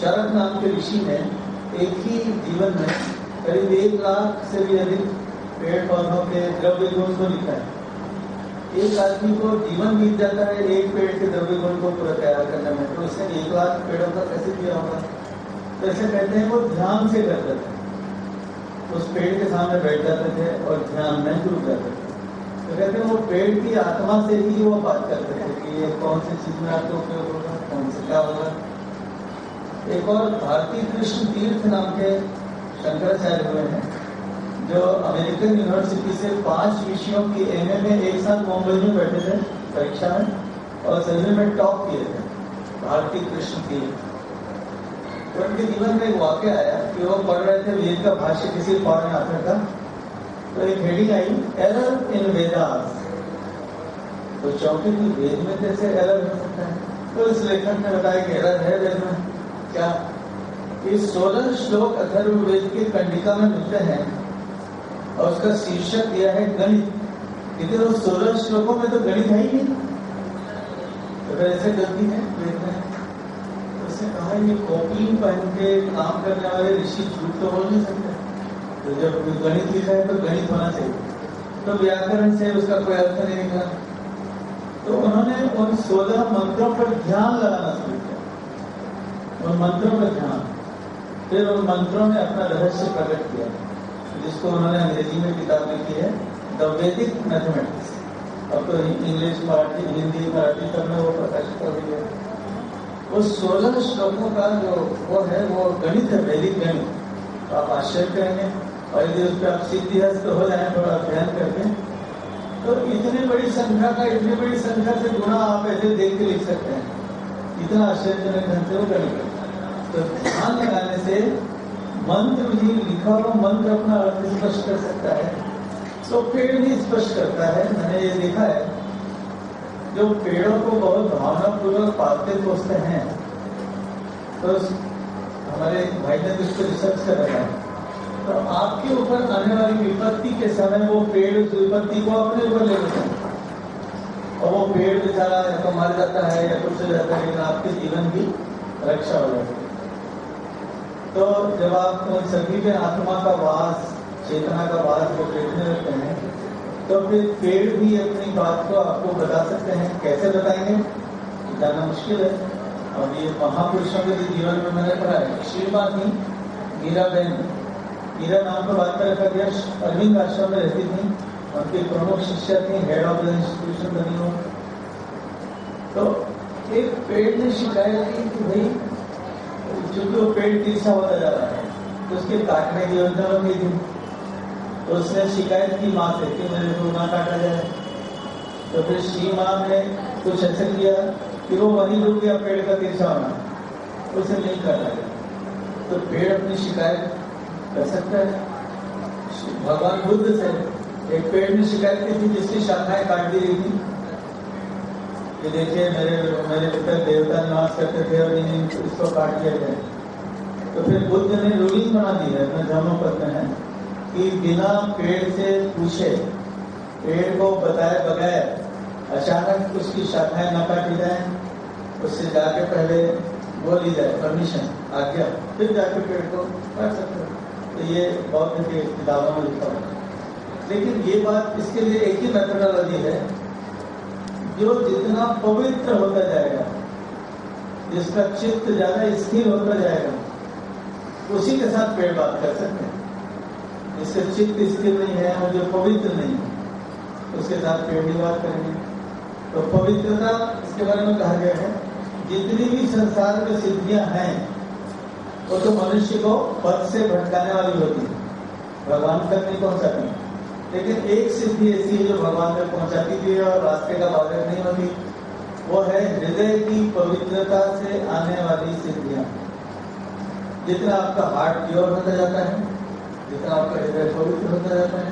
शरद नाम के ऋषि ने एक ही जीवन में करीब 1 लाख से भी अधिक पेड़ पौधों के द्रव्य गुण को लिखा है। एक आदमी को जीवन बीत जाता है एक पेड़ के द्रव्य गुण को पूरा तैयार करने में, तो उसने 1 लाख पेड़ों का कैसे किया होगा? तो ऐसे कहते हैं वो ध्यान से करते थे, उस पेड़ के सामने बैठ जाते थे और ध्यान में डूब जाते थे। तो कहते हैं वो पेड़ की आत्मा से ही वो बात करते थे कि ये कौन सी चीज में आपको उपयोग होगा, कौन से क्या होगा। एक और भारती कृष्ण तीर्थ नाम के शंकराचार्य हुए हैं, जो अमेरिकन यूनिवर्सिटी से 5 विषयों की एमए में एक साथ मुंबई में बैठे थे परीक्षा में, और सभी में टॉप किए थे। भारती कृष्ण तीर्थ, तो उनके जीवन में एक वाक्य आया कि वो पढ़ रहे थे वेद का भाष्य किसी फॉरेन ऑथर का, तो एक heading I, error in Vedas. तो चौंके की वेद में कैसे एरर हो सकता है? तो इस लेखक ने बताया कि एरर है वेद में। क्या? ये 16 श्लोक अथर्ववेद के कंडिका में मिलते हैं और उसका शीर्षक दिया है गणित, लेकिन उस 16 श्लोकों में तो गणित है ही नहीं, तो फिर ऐसे गलती है वेद में। उसने कहा ये कॉपी पहन के काम करने वाले ऋषि झूठ तो बोल नहीं सकते, तो जब गणित लिखा है तो गणित होना चाहिए, तो व्याकरण से उसका कोई अर्थ नहीं निकला। तो उन्होंने उन 16 मंत्रों पर ध्यान लगाना शुरू किया, उन मंत्रों पर ध्यान, फिर उन मंत्रों ने अपना रहस्य प्रकट किया, जिसको उन्होंने अंग्रेजी में किताब लिखी है द वैदिक मैथमेटिक्स। अब तो इंग्लिश, मराठी, हिंदी, मराठी सब में वो प्रकाशित हो गई है। वो 16 श्लोकों का जो वो है वो गणित है, वैदिक गणित। तो आप आश्चर्य करेंगे, और यदि उस पर आप सिद्धिहस्त हो जाए थोड़ा अध्ययन करके, तो इतनी बड़ी संख्या से गुणा आप ऐसे देख के लिख सकते हैं, इतना आश्चर्यजनक ढंग से वो गणित है। तो ध्यान लगाने से मंत्र भी लिखा हुआ मंत्र अपना अर्थ स्पष्ट कर सकता है, तो पेड़ भी स्पष्ट करता है। मैंने ये देखा है, जो पेड़ों को बहुत भावनापूर्वक पालते पोसते हैं, तो हमारे भाई ने जिसको रिसर्च कर रहा है, तो आपके ऊपर आने वाली विपत्ति के समय वो पेड़ उस विपत्ति को अपने ऊपर ले लेते हैं, और वो पेड़ बेचारा या तो मर जाता है या कुछ हो जाता है, लेकिन आपके जीवन की रक्षा हो जाती है। तो जब आप उन सभी के आत्मा का वास, चेतना का वास को देखने लगते हैं, तो फिर पेड़ भी अपनी बात को आपको बता सकते हैं। कैसे बताएंगे जानना मुश्किल है। और ये महापुरुषों के जीवन में मैंने पढ़ा है। श्रीमा थी मीराबेन, मीरा नाम को बाद में रखा गया, अरविंद आश्रम में रहती थी, उनकी प्रमुख शिष्या थी, हेड ऑफ द इंस्टीट्यूशन बनी हो। तो एक पेड़ ने शिकायत की कि भाई चूंकि वो पेड़ तीसरा होता जा रहा है, तो उसके काटने की योजना बन गई थी। तो उसने शिकायत की माँ से कि मेरे को ना काटा जाए। तो फिर श्री माँ ने कुछ ऐसा किया कि वो वहीं रुक गया, पेड़ का तिरछा होना, उसे नहीं काटा गया। तो पेड़ अपनी शिकायत कर सकता है। भगवान बुद्ध से एक पेड़ ने शिकायत की थी जिसकी शाखाएं काट दी गई थी कि देखिए मेरे पितर देवता निवास करते थे और इसको काट दिया गया। तो फिर बुद्ध ने रूलिंग बना दी है, अपने धर्मपद में है कि बिना पेड़ से पूछे, पेड़ को बताए बगैर अचानक उसकी शाखाएं न काटी जाए, उससे जाके पहले वो ली जाए परमिशन, आज्ञा, फिर जाके पेड़ को काट सकते हैं। तो ये बौद्ध की किताबों में लिखा हुआ है। लेकिन ये बात, इसके लिए एक ही मेथोडोलॉजी है। जो जितना पवित्र होता जाएगा, जिसका चित्त ज्यादा स्थिर होता जाएगा, उसी के साथ पेड़ बात कर सकते हैं। जिसका चित्त स्थिर नहीं है और जो पवित्र नहीं है, उसके साथ पेड़ की बात करेंगे। तो पवित्रता, इसके बारे में कहा गया है, जितनी भी संसार में सिद्धियां हैं वो तो मनुष्य को पथ से भटकाने वाली होती है, भगवान तक नहीं पहुंचाती। लेकिन एक सिद्धि ऐसी है जो भगवान तक पहुंचाती भी है और रास्ते का बाधक नहीं होती, वो है हृदय की पवित्रता से आने वाली सिद्धियां। जितना आपका हार्ट प्योर होता जाता है, जितना आपका हृदय पवित्र होता जाता है,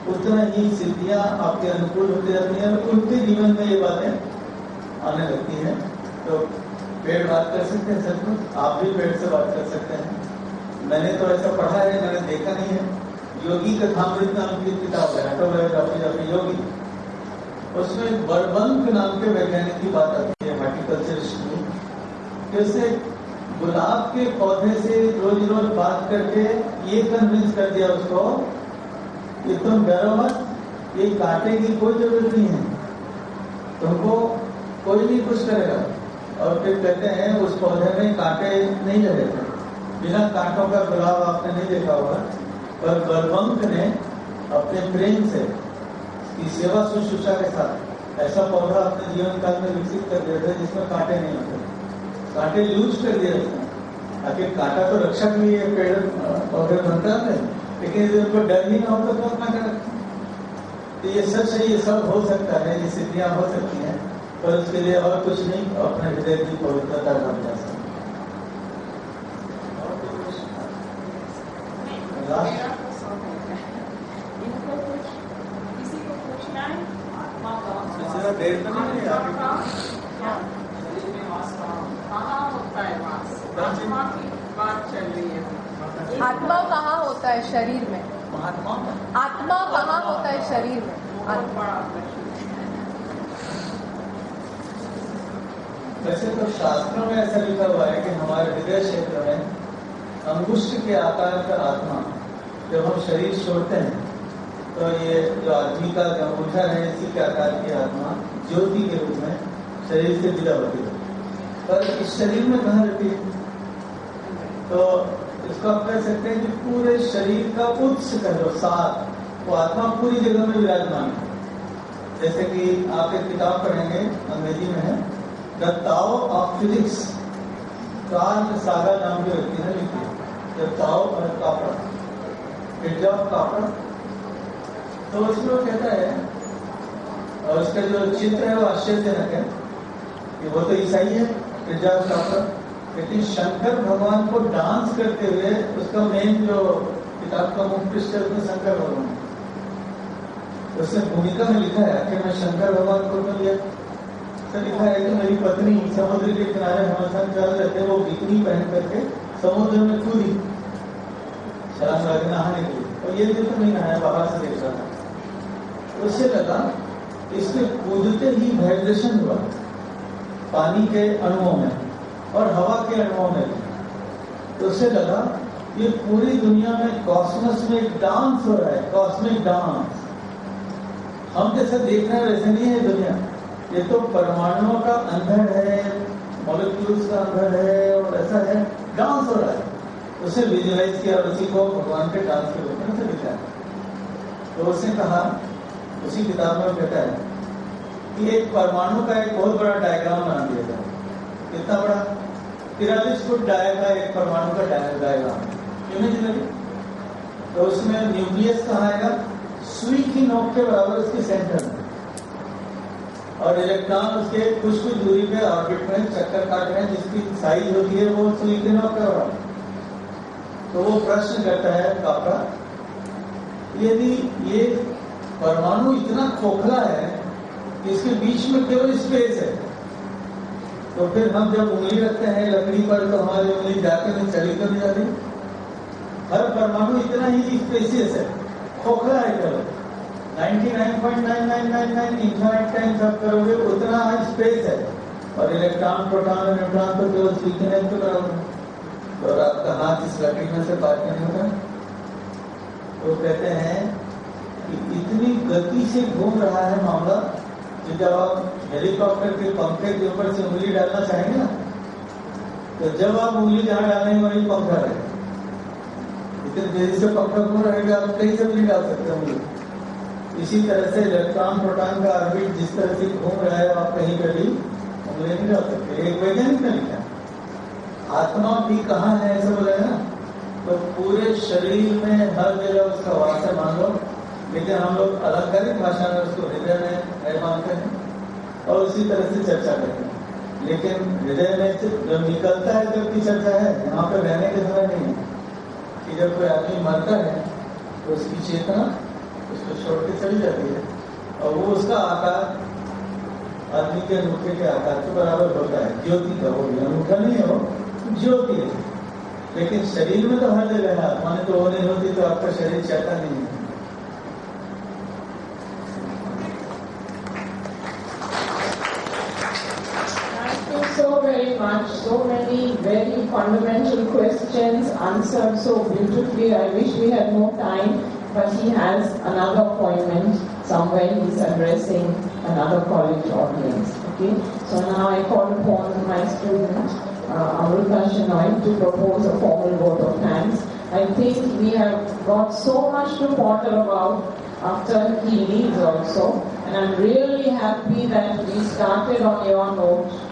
उतना ही सिद्धियां आपके अनुकूल होती जाती हैं और उनके जीवन में ये बातें आने लगती हैं। तो पेड़ बात कर सकते हैं, सचमुच आप भी पेड़ से बात कर सकते हैं। मैंने तो ऐसा पढ़ा है, मैंने देखा नहीं है। योगी कथामृत नाम की किताब है, ऑटोबायोग्राफी ऑफ योगी, उसमें बर्बंक नाम के वैज्ञानिक की बात आती है, हार्टिकल्चरिस्ट की। उसने गुलाब के पौधे से रोज रोज बात करके ये कन्विंस कर दिया उसको कि तुम डरो मत, ये कांटे की कोई जरूरत नहीं है, तुमको कोई नहीं कुछ करेगा। और फिर कहते हैं उस पौधे में कांटे नहीं लगे थे, बिना कांटों का गुलाब आपने नहीं देखा होगा, पर बर्बंक ने अपने प्रेम से की सेवा शुश्रूषा के साथ ऐसा पौधा अपने जीवन काल में विकसित कर दिया था जिसमें कांटे नहीं होते, कांटे लूज कर दिए उसने। आखिर कांटा तो रक्षक भी है, पेड़ पौधे बनता है, लेकिन यदि उनको डर ही ना हो तो अपना कर। तो ये सच है, ये सब हो सकता है, ये सिद्धियां हो सकती हैं, पर उसके लिए और कुछ नहीं, अपने हृदय की पवित्रता का अभ्यास है। देर तो नहीं है आत्मा कहाँ होता है शरीर में? आत्मा कहाँ होता है शरीर में? वैसे तो शास्त्रों में ऐसा लिखा हुआ है कि हमारे हृदय क्षेत्र में अंगुष्ठ के आकार का आत्मा, जब हम शरीर छोड़ते हैं तो ये जो आदमी का अंगूठा है, इसी के आकार की आत्मा ज्योति के रूप में शरीर से विदा होती है, पर इस शरीर में कहाँ रहती है? तो इसको आप कह सकते हैं कि पूरे शरीर का उत्स कर लो, सार, वो आत्मा पूरी जगह में विराजमान है। जैसे कि आप एक किताब पढ़ेंगे, अंग्रेजी में है, the Tao of physics, Carl Sagan नाम के व्यक्ति ने लिखी है, द ताओ और कापर, फ्रिट्जा ऑफ कापर। तो उसमें वो कहता है, और उसका जो चित्र है वो आश्चर्यजनक है कि वो तो ईसाई है, फ्रिट्जा ऑफ कापर, लेकिन शंकर भगवान को डांस करते हुए उसका मेन जो किताब का मुख्य पृष्ठ है उसमें शंकर भगवान, उसने भूमिका में लिखा है कि मैं शंकर भगवान को मिल गया। तो लिखा है कि मेरी पत्नी समुद्र के किनारे हमेशा चल रहे थे, वो बिकनी पहन करके समुद्र में कूदी छलांग लगा नहाने के लिए, और ये जो तो नहीं नहाया, बाहर से देख रहा था। उससे लगा इसके कूदते ही वाइब्रेशन हुआ पानी के अणुओं में और हवा के अणुओं में भी। तो उससे लगा ये पूरी दुनिया में कॉस्मस में एक डांस हो रहा है, कॉस्मिक डांस। हम जैसे देख रहे हैं वैसे नहीं है दुनिया, ये तो परमाणुओं का अंधड़ है, मॉलिक्यूल्स का अंधड़ है, और ऐसा है, डांस हो रहा है। उसे विजुअलाइज किया और उसी को भगवान के डांस के रूप में से लिखा है। तो उसने कहा, उसी किताब में कहता है कि एक परमाणु का एक बहुत बड़ा डायग्राम बना दिया जाए। कितना बड़ा? 43 फुट डाय का एक परमाणु का डायग्राम, इमेजिनरी। तो उसमें न्यूक्लियस कहाँ आएगा? सुई की नोक के बराबर उसके सेंटर में, और इलेक्ट्रॉन उसके कुछ दूरी पे ऑर्बिट में चक्कर काट रहे हैं, जिसकी साइज होती है वो सुई के नोक के बराबर। तो वो प्रश्न करता है काका, यदि ये परमाणु इतना खोखला है कि इसके बीच में केवल स्पेस है, तो फिर हम जब उंगली रखते हैं लकड़ी पर तो हमारी उंगली जाके नहीं चली तो नहीं जाती। हर परमाणु इतना ही स्पेसियस है, खोखला है, केवल 99.9999 इन्फिनिट टाइम्स आप करोगे उतना स्पेस है, और इलेक्ट्रॉन, प्रोटॉन और न्यूट्रॉन तो केवल सीखने के बराबर है। और आपका हाथ इस लकड़ी में से पार नहीं होता। तो कहते हैं कि इतनी गति से घूम रहा है मामला कि जब आप हेलीकॉप्टर के पंखे के ऊपर से उंगली डालना चाहेंगे ना, तो जब आप उंगली जहां डालेंगे वही पंखा रहेगा। इतनी तेजी से पंखा घूम रहेगा, आप कहीं से भी डाल सकते होंगे। इसी तरह से इलेक्ट्रॉन प्रोटॉन का ऑर्बिट जिस तरह से घूम रहा है, आप कहीं पर भी उंगली नहीं डाल सकते। एक वैज्ञानिक ने लिखा, आत्मा भी कहाँ है ऐसा बोला है ना, तो पूरे शरीर में हर जगह उसका वास है मान लो, लेकिन हम लोग अलंकारिक भाषा में उसको हृदय में मानते हैं और उसी तरह से चर्चा करते हैं। लेकिन हृदय में जो निकलता है जब की चर्चा है, यहाँ पे रहने के समय नहीं है कि जब कोई आदमी मरता है तो उसकी चेतना उसको छोड़ के चली जाती है और वो उसका आकार आदमी के अंगूठे के आकार के बराबर होता है, ज्योति का। वो अंगूठा नहीं है, वो ज्योति है। लेकिन शरीर में तो हर जगह है, आत्मा ने तो वो नहीं होती तो आपका शरीर चलता नहीं है। So very much, so many very fundamental questions answered so beautifully. I wish we had more time, but he has another appointment somewhere. He's addressing another college audience. Okay, so now I call upon my student Amrita Shenoy to propose a formal vote of thanks. I think we have got so much to ponder about after he leaves also, and I'm really happy that we started on your note.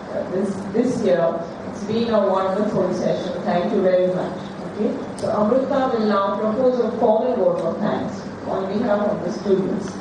This year. It's been a wonderful session. Thank you very much. Okay. So Amrita will now propose a formal vote of thanks on behalf of the students.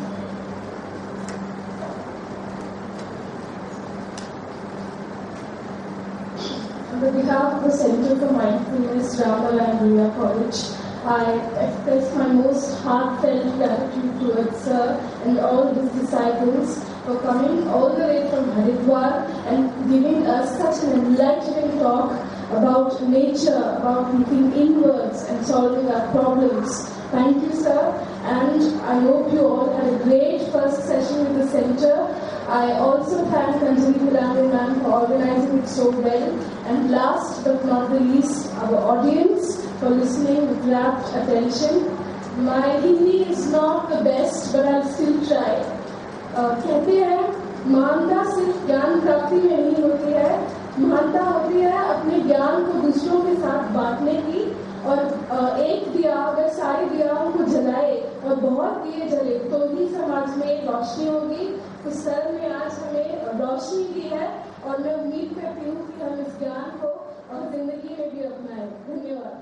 On behalf of the Center for Mindfulness, Ramala and Ruya College, I express my most heartfelt gratitude towards Sir and all his disciples for coming all the way from Haridwar and giving us such an enlightening talk about nature, about looking inwards and solving our problems. Thank you, sir, and I hope you all had a great first session with the center. I also thank Anjali Gulani ma'am for organizing it so well. And last but not the least, our audience for listening with rapt attention. My Hindi is not the best, but I'll still try. कहते हैं महानता सिर्फ ज्ञान प्राप्ति में नहीं होती है, महानता होती है अपने ज्ञान को दूसरों के साथ बांटने की। और एक दिया अगर सारे दियाओं को जलाए और बहुत दिए जले तो ही समाज में रोशनी होगी। तो सर ने आज हमें रोशनी दी है और मैं उम्मीद करती हूँ कि हम इस ज्ञान को और जिंदगी में भी अपनाएं। धन्यवाद।